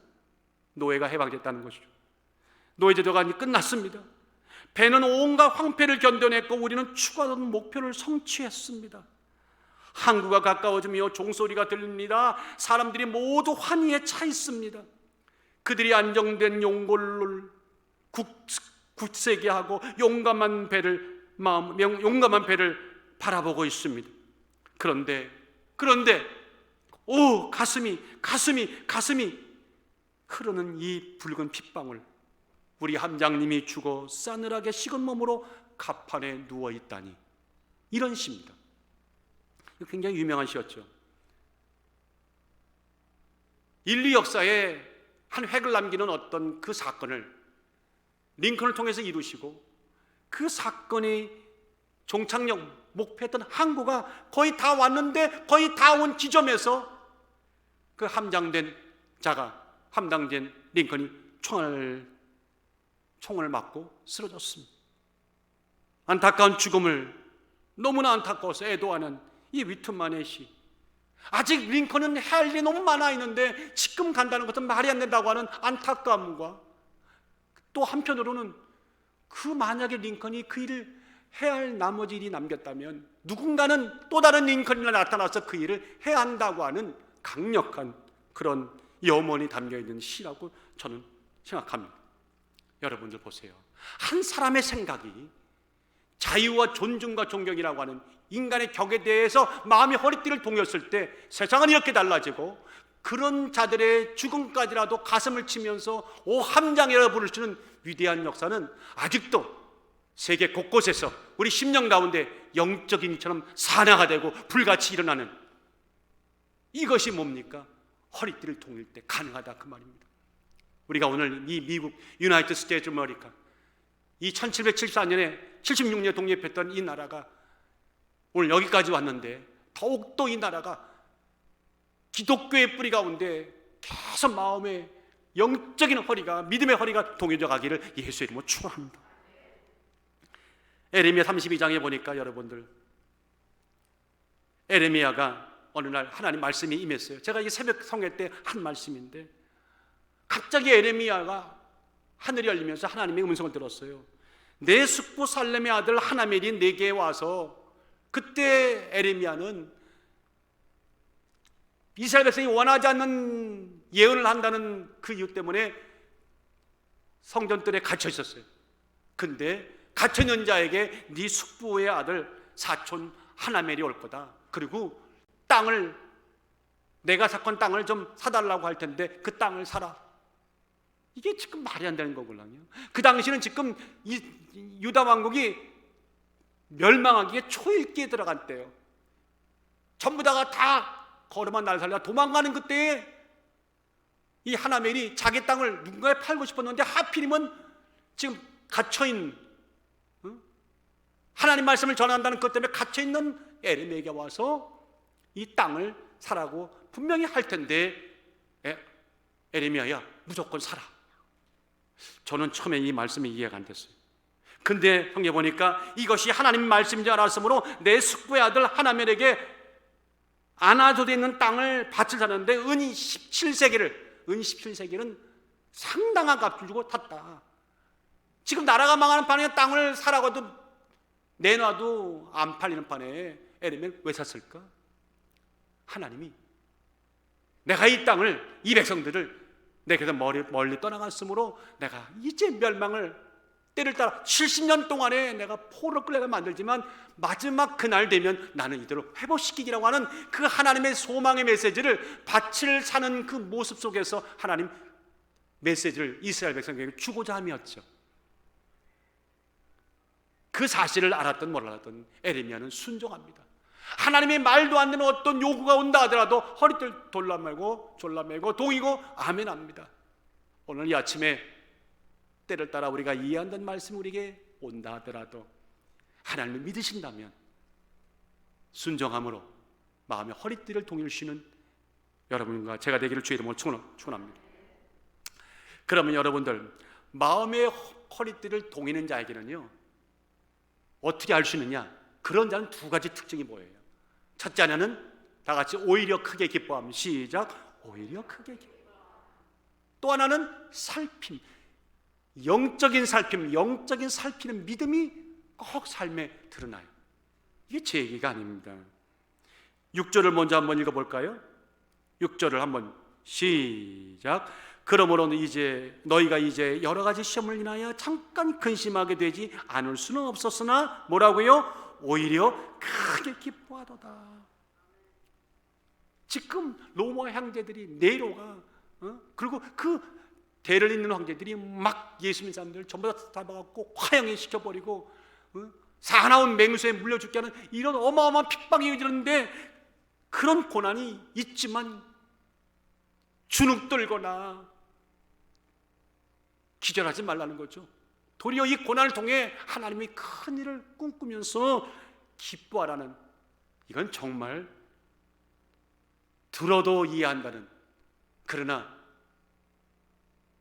노예가 해방됐다는 것이죠. 노예제도가 끝났습니다. 배는 온갖 황폐를 견뎌냈고 우리는 추구하던 목표를 성취했습니다. 항구가 가까워지며 종소리가 들립니다. 사람들이 모두 환희에 차 있습니다. 그들이 안정된 용골을 굳세게 하고 용감한 배를 바라보고 있습니다. 그런데 오 가슴이 흐르는 이 붉은 핏방울, 우리 함장님이 죽어 싸늘하게 식은 몸으로 갑판에 누워있다니. 이런 시입니다. 굉장히 유명한 시였죠. 인류 역사에 한 획을 남기는 어떤 그 사건을 링컨을 통해서 이루시고, 그 사건이 종착역 목표했던 항구가 거의 다 왔는데 거의 다 온 지점에서 그 함장된 링컨이 총을 맞고 쓰러졌습니다. 안타까운 죽음을 너무나 안타까워서 애도하는 이 위트만의 시. 아직 링컨은 할 일이 너무 많아 있는데 지금 간다는 것은 말이 안 된다고 하는 안타까움과 또 한편으로는 그 만약에 링컨이 그 일을 해야 할 나머지 일이 남겼다면 누군가는 또 다른 링컨이 나타나서 그 일을 해야 한다고 하는 강력한 그런 염원이 담겨있는 시라고 저는 생각합니다. 여러분들 보세요. 한 사람의 생각이 자유와 존중과 존경이라고 하는 인간의 격에 대해서 마음의 허리띠를 동였을 때 세상은 이렇게 달라지고, 그런 자들의 죽음까지라도 가슴을 치면서 오 함장이라 부를 수 있는 위대한 역사는 아직도 세계 곳곳에서 우리 심령 가운데 영적인 이처럼 산화가 되고 불같이 일어나는, 이것이 뭡니까? 허리띠를 동일 때 가능하다, 그 말입니다. 우리가 오늘 이 미국 유나이티드 스테이트 아메리카, 이 1774년에 76년에 독립했던 이 나라가 오늘 여기까지 왔는데, 더욱더 이 나라가 기독교의 뿌리 가운데 계속 마음의 영적인 허리가, 믿음의 허리가 동여져 가기를 예수의 이름으로 축원합니다. 에레미야 32장에 보니까 여러분들, 에레미야가 어느 날 하나님 말씀이 임했어요. 제가 이 새벽 성회 때 한 말씀인데, 갑자기 에레미야가 하늘이 열리면서 하나님의 음성을 들었어요. 내 숙부 살렘의 아들 하나멜이 내게 와서, 그때 에레미야는 이스라엘 백성이 원하지 않는 예언을 한다는 그 이유 때문에 성전들에 갇혀 있었어요. 근데 갇혀 있는 자에게 네 숙부의 아들 사촌 하나멜이 올 거다. 그리고 땅을, 내가 사건 땅을 좀 사달라고 할 텐데 그 땅을 사라. 이게 지금 말이 안 되는 거거든요. 그 당시는 지금 이 유다 왕국이 멸망하기에 초일기에 들어간 때요. 전부 다 걸음만 날 살려 도망가는 그때에 이 하나멜이 자기 땅을 누군가에 팔고 싶었는데, 하필이면 지금 갇혀있는, 하나님 말씀을 전한다는 것 때문에 갇혀있는 에레미야에게 와서 이 땅을 사라고 분명히 할 텐데, 에레미야야 무조건 사라. 저는 처음에 이 말씀이 이해가 안 됐어요. 근데 형제 보니까 이것이 하나님 말씀인 줄 알았으므로 내 숙부의 아들 하나멜에게 아나도에 있는 땅을 밭을 사는데 은 17세기는 상당한 값을 주고 탔다. 지금 나라가 망하는 판에 땅을 사라고도 내놔도 안 팔리는 판에 에레미야를 왜 샀을까? 하나님이 내가 이 땅을, 이 백성들을 내게서 멀리 떠나갔으므로 내가 이제 멸망을 때를 따라 70년 동안에 내가 포로로 끌려가 만들지만 마지막 그날 되면 나는 이대로 회복시키기라고 하는 그 하나님의 소망의 메시지를, 밭을 사는 그 모습 속에서 하나님 메시지를 이스라엘 백성에게 주고자 함이었죠. 그 사실을 알았던 몰랐던 에레미야는 순종합니다. 하나님의 말도 안 되는 어떤 요구가 온다 하더라도 허리를 졸라매고 동이고 아멘합니다. 오늘 이 아침에 때를 따라 우리가 이해한다는 말씀이 우리에게 온다 하더라도 하나님을 믿으신다면 순종함으로 마음의 허리띠를 동일시는 여러분과 제가 되기를 주의 이름으로 축원합니다. 그러면 여러분들, 마음의 허리띠를 동이는 자에게는요 어떻게 알 수 있느냐? 그런 자는 두 가지 특징이 뭐예요? 첫째 하나는 다 같이 오히려 크게 기뻐함. 시작. 오히려 크게 기뻐. 또 하나는 살핌. 영적인 살피는 믿음이 꼭 삶에 드러나요. 이게 제 얘기가 아닙니다. 6절을 먼저 한번 읽어볼까요? 6절을 한번 시작. 그러므로 이제 너희가 이제 여러 가지 시험을 인하여 잠깐 근심하게 되지 않을 수는 없었으나 뭐라고요? 오히려 크게 기뻐하도다. 지금 로마 형제들이 네로가 그리고 그 대를 잇는 황제들이 막 예수 믿는 사람들 전부 다 잡아갖고 화형에 시켜버리고 사나운 맹수에 물려 죽게 하는 이런 어마어마한 핍박이 이르는데, 그런 고난이 있지만 주눅들거나 기절하지 말라는 거죠. 도리어 이 고난을 통해 하나님이 큰 일을 꿈꾸면서 기뻐하라는, 이건 정말 들어도 이해한다는, 그러나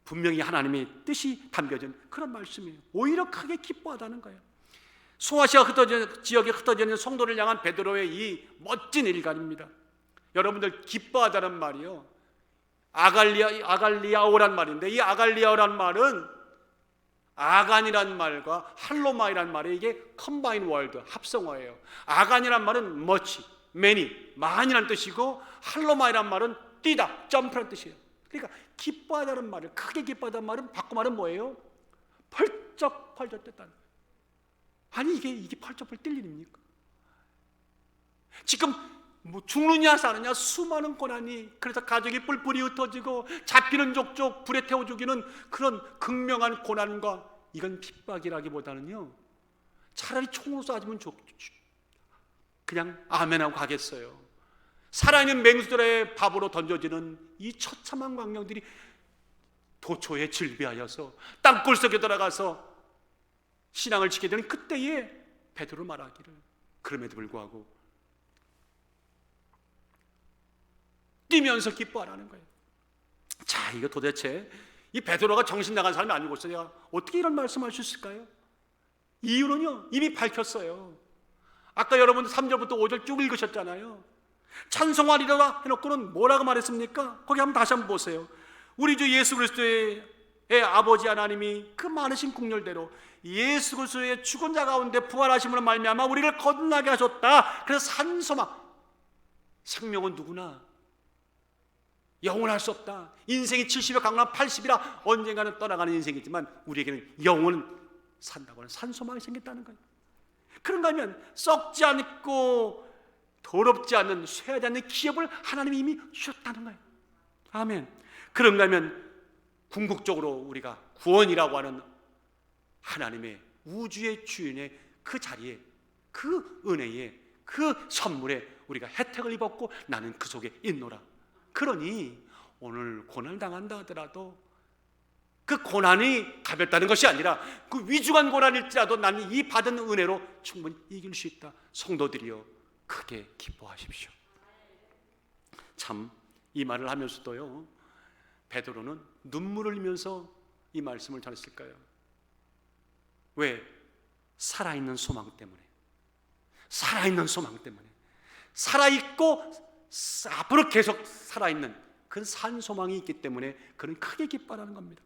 분명히 하나님의 뜻이 담겨진 그런 말씀이에요. 오히려 크게 기뻐하다는 거예요. 소아시아 지역에 흩어져 있는 성도를 향한 베드로의 이 멋진 일관입니다. 여러분들, 기뻐하다는 말이요, 아갈리아오란 말인데, 이 아갈리아오란 말은 아간이란 말과 할로마이란 말이 이게 컴바인 월드, 합성어예요. 아간이란 말은 much, many, 많이란 뜻이고, 할로마이란 말은 뛰다, 점프란 뜻이에요. 그러니까 기뻐하다는 말을, 크게 기뻐하다는 말은 바꿔 말은 뭐예요? 펄쩍펄쩍 뛴다는 거예요. 아니 이게 펄쩍펄쩍 뛸 일입니까? 지금 뭐 죽느냐 사느냐 수많은 고난이, 그래서 가족이 뿔뿔이 흩어지고 잡히는 족족 불에 태워 죽이는 그런 극명한 고난과, 이건 핍박이라기보다는요, 차라리 총으로 쏴주면 그냥 아멘하고 가겠어요. 살아있는 맹수들의 밥으로 던져지는 이 처참한 광경들이 도초에 질비하여서 땅굴 속에 들어가서 신앙을 지키게 되는 그때에 베드로 말하기를, 그럼에도 불구하고 뛰면서 기뻐하라는 거예요. 자, 이거 도대체 이 베드로가 정신 나간 사람이 아니고서 내가 어떻게 이런 말씀할 수 있을까요? 이유는요, 이미 밝혔어요. 아까 여러분 3절부터 5절 쭉 읽으셨잖아요. 찬송하리라 해놓고는 뭐라고 말했습니까? 거기 한번 다시 한번 보세요. 우리 주 예수 그리스도의 아버지 하나님이 그 많으신 국률대로 예수 그리스도의 죽은 자 가운데 부활하심으로 말미암아 우리를 거듭나게 하셨다. 그래서 산소망, 생명은 누구나 영원할 수 없다. 인생이 70여 강남 80이라 언젠가는 떠나가는 인생이지만 우리에게는 영원은 산다고 하는 산소망이 생겼다는 거예요. 그런가 하면 썩지 않고 더럽지 않는, 쇠하지 않는 기업을 하나님이 이미 주셨다는 거예요. 아멘. 그런가 하면 궁극적으로 우리가 구원이라고 하는 하나님의 우주의 주인의 그 자리에, 그 은혜에, 그 선물에 우리가 혜택을 입었고 나는 그 속에 있노라. 그러니 오늘 고난을 당한다 하더라도 그 고난이 가볍다는 것이 아니라 그 위중한 고난일지라도 나는 이 받은 은혜로 충분히 이길 수 있다. 성도들이여 크게 기뻐하십시오. 참 이 말을 하면서도요, 베드로는 눈물을 흘리면서 이 말씀을 전했을까요? 왜? 살아있는 소망 때문에. 살아있는 소망 때문에. 살아있고 앞으로 계속 살아있는 그 산소망이 있기 때문에 그는 크게 기뻐하는 겁니다.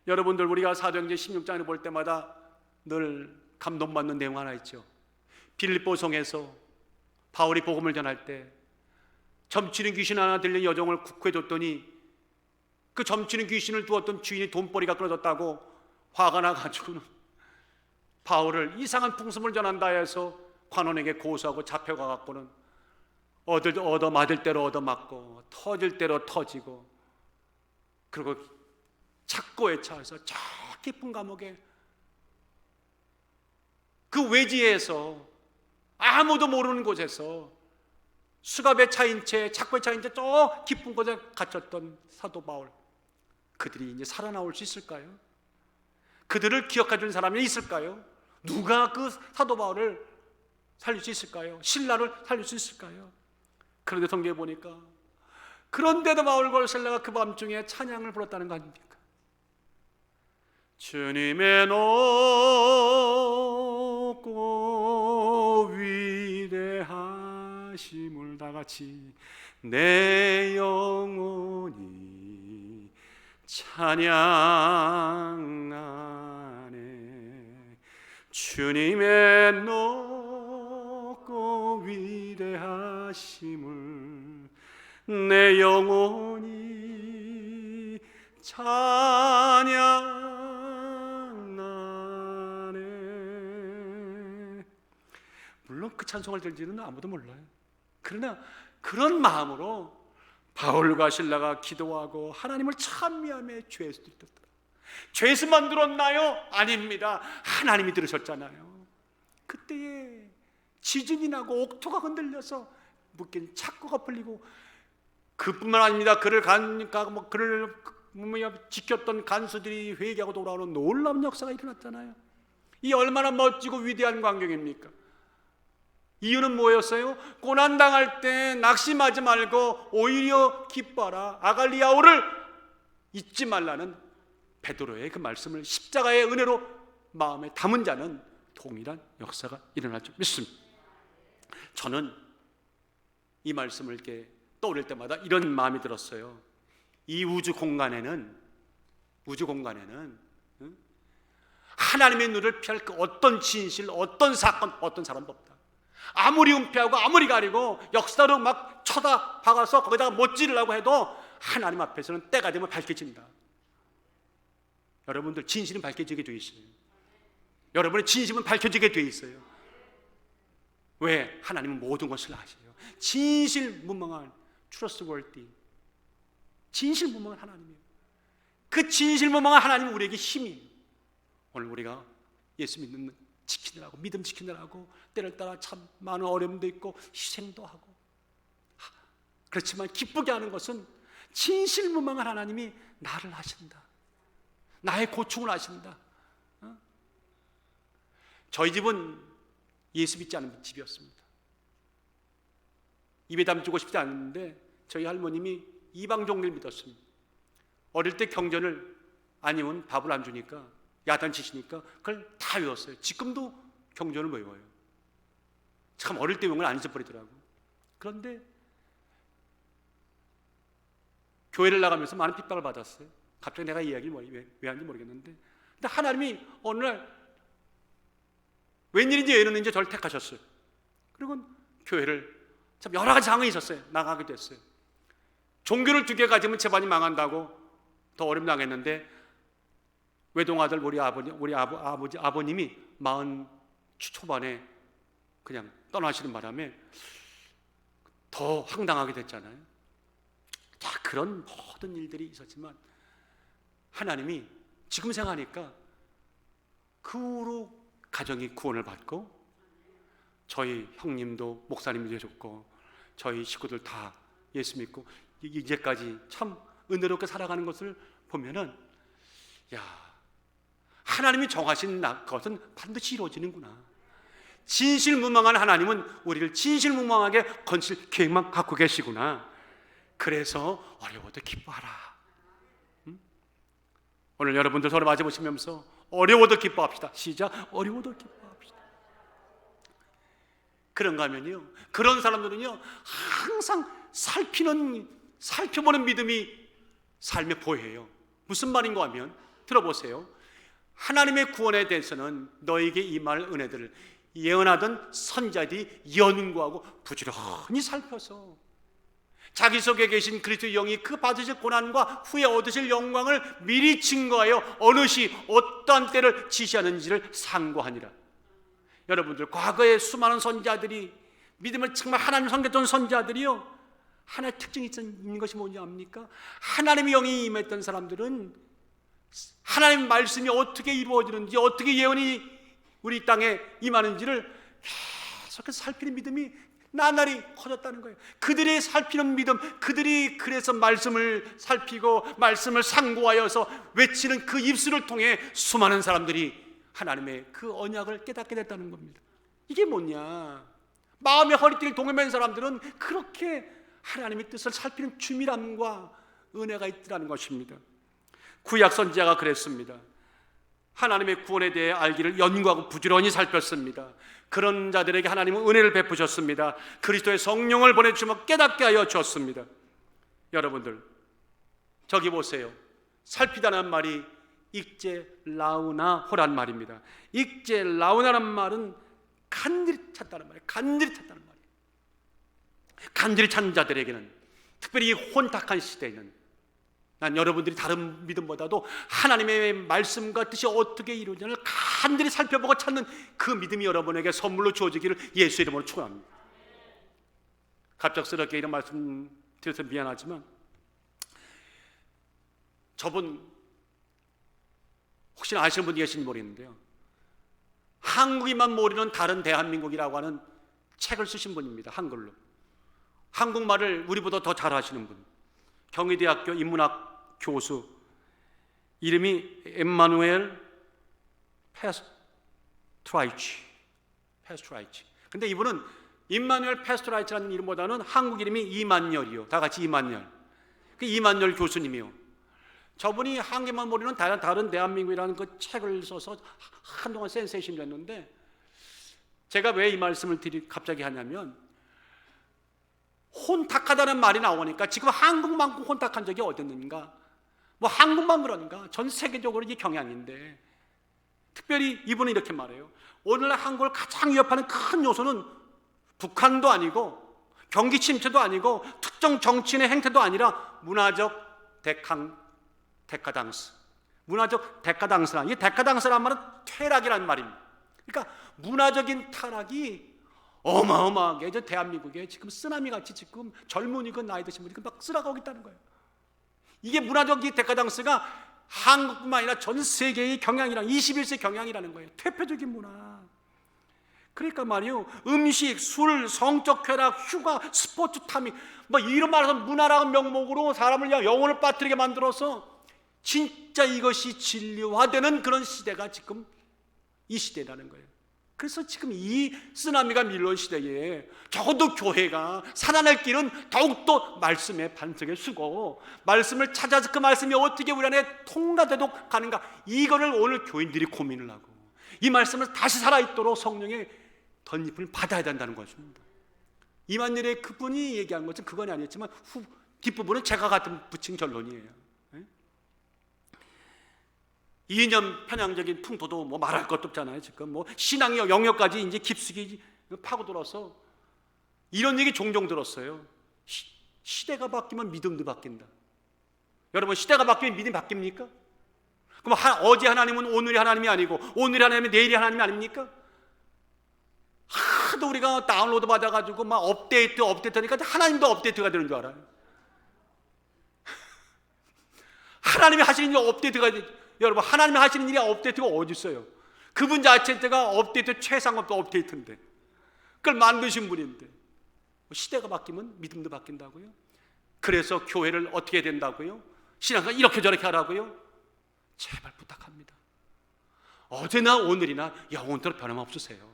여러분들, 우리가 사도행전 16장을 볼 때마다 늘 감동받는 내용 하나 있죠. 빌립보성에서 바울이 복음을 전할 때 점치는 귀신 하나 들린 여종을 구해줬더니 그 점치는 귀신을 두었던 주인이 돈벌이가 끊어졌다고 화가 나가지고는 바울을 이상한 풍습을 전한다 해서 관원에게 고소하고 잡혀가 갖고는 얻어 맞을 대로 얻어 맞고 터질 대로 터지고, 그리고 착고에 차서 저 깊은 감옥에 그 외지에서 아무도 모르는 곳에서 수갑에 차인 채, 착고에 차인 채 저 깊은 곳에 갇혔던 사도 바울, 그들이 이제 살아나올 수 있을까요? 그들을 기억해 주는 사람이 있을까요? 누가 그 사도 바울을 살릴 수 있을까요? 신라를 살릴 수 있을까요? 그런데 성경에 보니까 그런데도 바울과 신라가 그 밤중에 찬양을 불렀다는 거 아닙니까? 주님의 높고 위대하심을 다같이 내 영혼이 찬양하네. 주님의 높고 위대하심을 내 영혼이 찬양하네. 물론 그 찬송을 들지는 아무도 몰라요. 그러나 그런 마음으로 바울과 실라가 기도하고 하나님을 찬미하며 죄에서 들었더라. 죄에서만 들었나요? 아닙니다. 하나님이 들으셨잖아요. 그때에 지진이 나고 옥토가 흔들려서 묶인 착고가 풀리고, 그뿐만 아닙니다. 그를 지켰던 간수들이 회개하고 돌아오는 놀라운 역사가 일어났잖아요. 이 얼마나 멋지고 위대한 광경입니까? 이유는 뭐였어요? 고난당할 때 낙심하지 말고 오히려 기뻐하라. 아갈리아오를 잊지 말라는 베드로의 그 말씀을 십자가의 은혜로 마음에 담은 자는 동일한 역사가 일어날 줄 믿습니다. 저는 이 말씀을 이렇게 떠올릴 때마다 이런 마음이 들었어요. 이 우주 공간에는 하나님의 눈을 피할 그 어떤 진실, 어떤 사건, 어떤 사람도 없다. 아무리 은폐하고 아무리 가리고 역사로 막 쳐다박아서 거기다가 못 지르려고 해도 하나님 앞에서는 때가 되면 밝혀진다. 여러분들 진실은 밝혀지게 돼 있어요. 여러분의 진심은 밝혀지게 돼 있어요. 왜? 하나님은 모든 것을 아셔요. 진실무망한 trustworthy, 진실무망한 하나님이에요. 그 진실무망한 하나님은 우리에게 힘이에요. 오늘 우리가 예수 믿는 지키느라고, 믿음 지키느라고 때를 따라 참 많은 어려움도 있고 희생도 하고, 그렇지만 기쁘게 하는 것은 진실무망한 하나님이 나를 아신다. 나의 고충을 아신다. 저희 집은 예수 믿지 않은 집이었습니다. 입에 담주고 싶지 않았는데 저희 할머님이 이방 종교를 믿었습니다. 어릴 때 경전을 아니면 밥을 안 주니까 야단치시니까 그걸 다 외웠어요. 지금도 경전을 외워요. 참 어릴 때 외운 걸 안 잊어버리더라고요. 그런데 교회를 나가면서 많은 핍박을 받았어요. 갑자기 내가 이 이야기를 왜 하는지 모르겠는데, 근데 하나님이 어느 날 웬일인지 왜 이러는지 저를 택하셨어요. 그리고 교회를 참 여러 가지 상황이 있었어요. 나가게 됐어요. 종교를 2개 가지면 집안이 망한다고 더 어려움 당했는데, 외동아들 우리 아버님이 40 초반에 그냥 떠나시는 바람에 더 황당하게 됐잖아요. 자, 그런 모든 일들이 있었지만 하나님이 지금 생각하니까 그 후로 가정이 구원을 받고 저희 형님도 목사님이 되셨고 저희 식구들 다 예수 믿고 이제까지 참 은혜롭게 살아가는 것을 보면은, 야, 하나님이 정하신 것은 반드시 이루어지는구나. 진실무망한 하나님은 우리를 진실무망하게 건실 계획만 갖고 계시구나. 그래서 어려워도 기뻐하라. 오늘 여러분들 서로 맞아보시면서 어려워도 기뻐합시다. 시작. 어려워도 기뻐합시다. 그런가 하면요, 그런 사람들은요 항상 살펴보는 믿음이 삶에 보여요. 무슨 말인가 하면, 들어보세요. 하나님의 구원에 대해서는 너에게 임할 은혜들을 예언하던 선자들이 연구하고 부지런히 살펴서 자기 속에 계신 그리스도의 영이 그 받으실 고난과 후에 얻으실 영광을 미리 증거하여 어느 시 어떠한 때를 지시하는지를 상고하니라. 여러분들, 과거에 수많은 선자들이, 믿음을 정말 하나님 섬겼던 선자들이요, 하나의 특징이 있는 것이 뭔지 압니까? 하나님의 영이 임했던 사람들은 하나님의 말씀이 어떻게 이루어지는지, 어떻게 예언이 우리 땅에 임하는지를 계속해서 살피는 믿음이 나날이 커졌다는 거예요. 그들의 살피는 믿음, 그들이 그래서 말씀을 살피고 말씀을 상고하여서 외치는 그 입술을 통해 수많은 사람들이 하나님의 그 언약을 깨닫게 됐다는 겁니다. 이게 뭐냐? 마음의 허리띠를 동여맨 사람들은 그렇게 하나님의 뜻을 살피는 주밀함과 은혜가 있더라는 것입니다. 구약 선지자가 그랬습니다. 하나님의 구원에 대해 알기를 연구하고 부지런히 살폈습니다. 그런 자들에게 하나님은 은혜를 베푸셨습니다. 그리스도의 성령을 보내주시며 깨닫게 하여 주었습니다. 여러분들, 저기 보세요. 살피다는 말이 익제라우나호란 말입니다. 익제라우나란 말은 간절히 찾다는 말이에요. 간절히 찾다는 말이에요. 간절히 찾는 자들에게는, 특별히 이 혼탁한 시대에는, 난 여러분들이 다른 믿음보다도 하나님의 말씀과 뜻이 어떻게 이루어지는지를 간절히 살펴보고 찾는 그 믿음이 여러분에게 선물로 주어지기를 예수 이름으로 축원합니다. 갑작스럽게 이런 말씀 드려서 미안하지만, 저분 혹시나 아시는 분이 계신지 모르겠는데요, 한국인만 모르는 다른 대한민국이라고 하는 책을 쓰신 분입니다. 한글로. 한국말을 우리보다 더 잘하시는 분, 경희대학교 인문학 교수, 이름이 엠마누엘 패스트라이치. 근데 이분은 임마누엘 패스트라이치라는 이름보다는 한국 이름이 이만열이요. 다 같이 이만열. 그 이만열 교수님이요. 저분이 한국만 모르는 다른 대한민국이라는 그 책을 써서 한동안 센세이션이 됐는데, 제가 왜 이 말씀을 갑자기 하냐면, 혼탁하다는 말이 나오니까 지금 한국만큼 혼탁한 적이 어디 있는가? 뭐 한국만 그런가? 전 세계적으로 이게 경향인데, 특별히 이분은 이렇게 말해요. 오늘날 한국을 가장 위협하는 큰 요소는 북한도 아니고 경기 침체도 아니고 특정 정치인의 행태도 아니라 문화적 데카당스. 문화적 데카당스란, 이 데카당스란 말은 퇴락이라는 말입니다. 그러니까 문화적인 타락이 어마어마하게 이제 대한민국에 지금 쓰나미같이 지금 젊은이건 나이 드신 분이 막 쓰러가고 있다는 거예요. 이게 문화적 이 데카당스가 한국뿐만 아니라 전 세계의 경향이랑 21세기 경향이라는 거예요. 퇴폐적인 문화. 그러니까 말이요, 음식, 술, 성적 쾌락, 휴가, 스포츠 타밍, 뭐 이런 말해서 문화라는 명목으로 사람을 영혼을 빠뜨리게 만들어서 진짜 이것이 진리화되는 그런 시대가 지금 이 시대라는 거예요. 그래서 지금 이 쓰나미가 밀려온 시대에 적어도 교회가 살아날 길은 더욱더 말씀의 반석에 서고 말씀을 찾아서 그 말씀이 어떻게 우리 안에 통과되도록 가는가, 이거를 오늘 교인들이 고민을 하고 이 말씀을 다시 살아있도록 성령의 덧입을 받아야 된다는 것입니다. 이만일의 그분이 얘기한 것은 그건 아니었지만 뒷부분은 제가 같은 붙인 결론이에요. 이념 편향적인 풍토도 뭐 말할 것도 없잖아요. 지금 뭐 신앙의 영역까지 이제 깊숙이 파고들어서 이런 얘기 종종 들었어요. 시대가 바뀌면 믿음도 바뀐다. 여러분, 시대가 바뀌면 믿음이 바뀝니까? 그럼 어제 하나님은 오늘의 하나님이 아니고 오늘의 하나님은 내일의 하나님이 아닙니까? 하도 우리가 다운로드 받아가지고 막 업데이트하니까 하나님도 업데이트가 되는 줄 알아요. 하나님이 하시는 일이 업데이트가 여러분, 하나님이 하시는 일이 업데이트가 어디 있어요? 그분 자체가 업데이트 최상업도 업데이트인데, 그걸 만드신 분인데 시대가 바뀌면 믿음도 바뀐다고요? 그래서 교회를 어떻게 해야 된다고요? 신앙을 이렇게 저렇게 하라고요? 제발 부탁합니다. 어제나 오늘이나 영원토록 변함없으세요.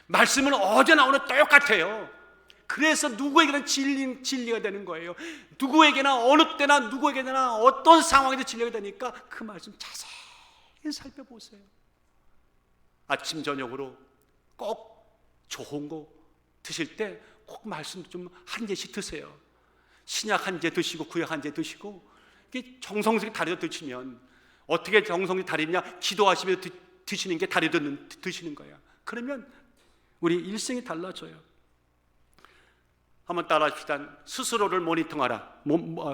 말씀은 어제나 오늘 똑같아요. 그래서 누구에게나 진리가 되는 거예요. 누구에게나 어느 때나 누구에게나 어떤 상황에도 진리가 되니까 그 말씀 자세히 살펴보세요. 아침 저녁으로 꼭 좋은 거 드실 때 꼭 말씀 좀 한 개씩 드세요. 신약 한 개 드시고 구약 한 개 드시고, 이게 정성스럽게 다려 드시면 어떻게 정성이 다리냐? 기도하시며 드시는 게 다려 드시는 거야. 그러면 우리 일생이 달라져요. 한번 따라합시다. 스스로를 모니터링하라.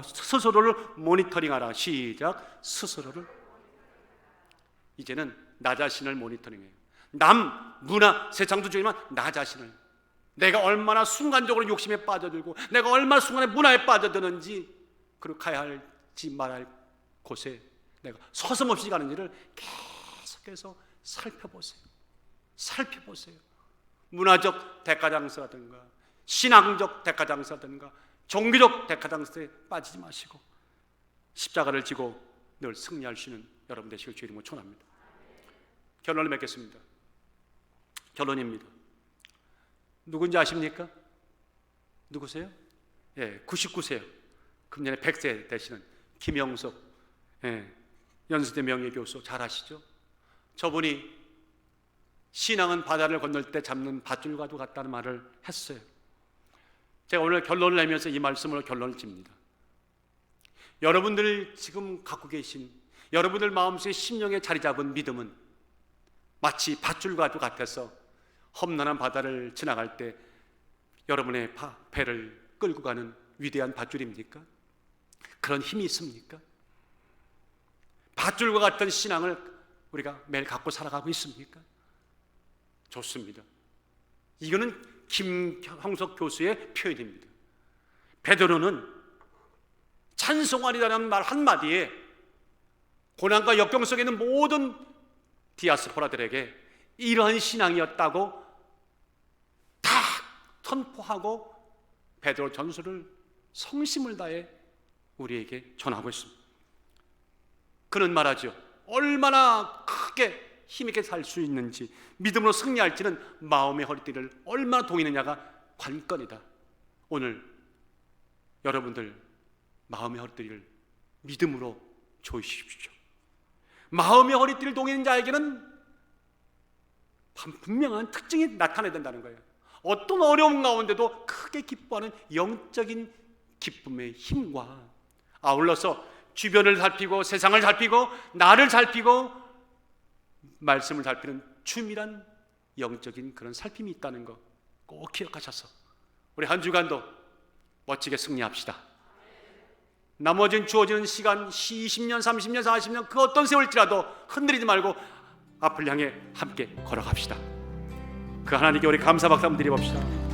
스스로를 모니터링하라. 시작. 스스로를. 이제는 나 자신을 모니터링해요. 남, 문화, 세상도 중요하지만 나 자신을, 내가 얼마나 순간적으로 욕심에 빠져들고 내가 얼마나 순간에 문화에 빠져드는지, 그리고 가야 할지 말할 곳에 내가 서슴없이 가는지를 계속해서 살펴보세요. 문화적 데카당스라든가 신앙적 데카당스라든가 종교적 데카당스에 빠지지 마시고 십자가를 지고 늘 승리할 수 있는 여러분 되시길 주의 이름으로 축원합니다. 결론을 맺겠습니다. 결론입니다. 누군지 아십니까? 누구세요? 99세요. 금년에 100세 되시는 김영석 연세대 명예교수 잘 아시죠? 저분이 신앙은 바다를 건널 때 잡는 밧줄과도 같다는 말을 했어요. 제가 오늘 결론을 내면서 이 말씀으로 결론을 짚니다. 여러분들 지금 갖고 계신 여러분들 마음속에 심령에 자리 잡은 믿음은 마치 밧줄과도 같아서 험난한 바다를 지나갈 때 여러분의 배를 끌고 가는 위대한 밧줄입니까? 그런 힘이 있습니까? 밧줄과 같은 신앙을 우리가 매일 갖고 살아가고 있습니까? 좋습니다. 이거는 김형석 교수의 표현입니다. 베드로는 찬송하리라는 말 한마디에 고난과 역경 속에 있는 모든 디아스포라들에게 이러한 신앙이었다고 다 선포하고 베드로 전서를 성심을 다해 우리에게 전하고 있습니다. 그는 말하죠. 얼마나 크게 힘있게 살 수 있는지, 믿음으로 승리할지는 마음의 허리띠를 얼마나 동이느냐가 관건이다. 오늘 여러분들 마음의 허리띠를 믿음으로 조이십시오. 마음의 허리띠를 동이는 자에게는 분명한 특징이 나타나야 된다는 거예요. 어떤 어려움 가운데도 크게 기뻐하는 영적인 기쁨의 힘과 아울러서 주변을 살피고 세상을 살피고 나를 살피고 말씀을 살피는 추밀한 영적인 그런 살핌이 있다는 거 꼭 기억하셔서 우리 한 주간도 멋지게 승리합시다. 나머지는 주어지는 시간 20년, 30년, 40년 그 어떤 세월일지라도 흔들리지 말고 앞을 향해 함께 걸어갑시다. 그 하나님께 우리 감사 박수 한번 드려봅시다.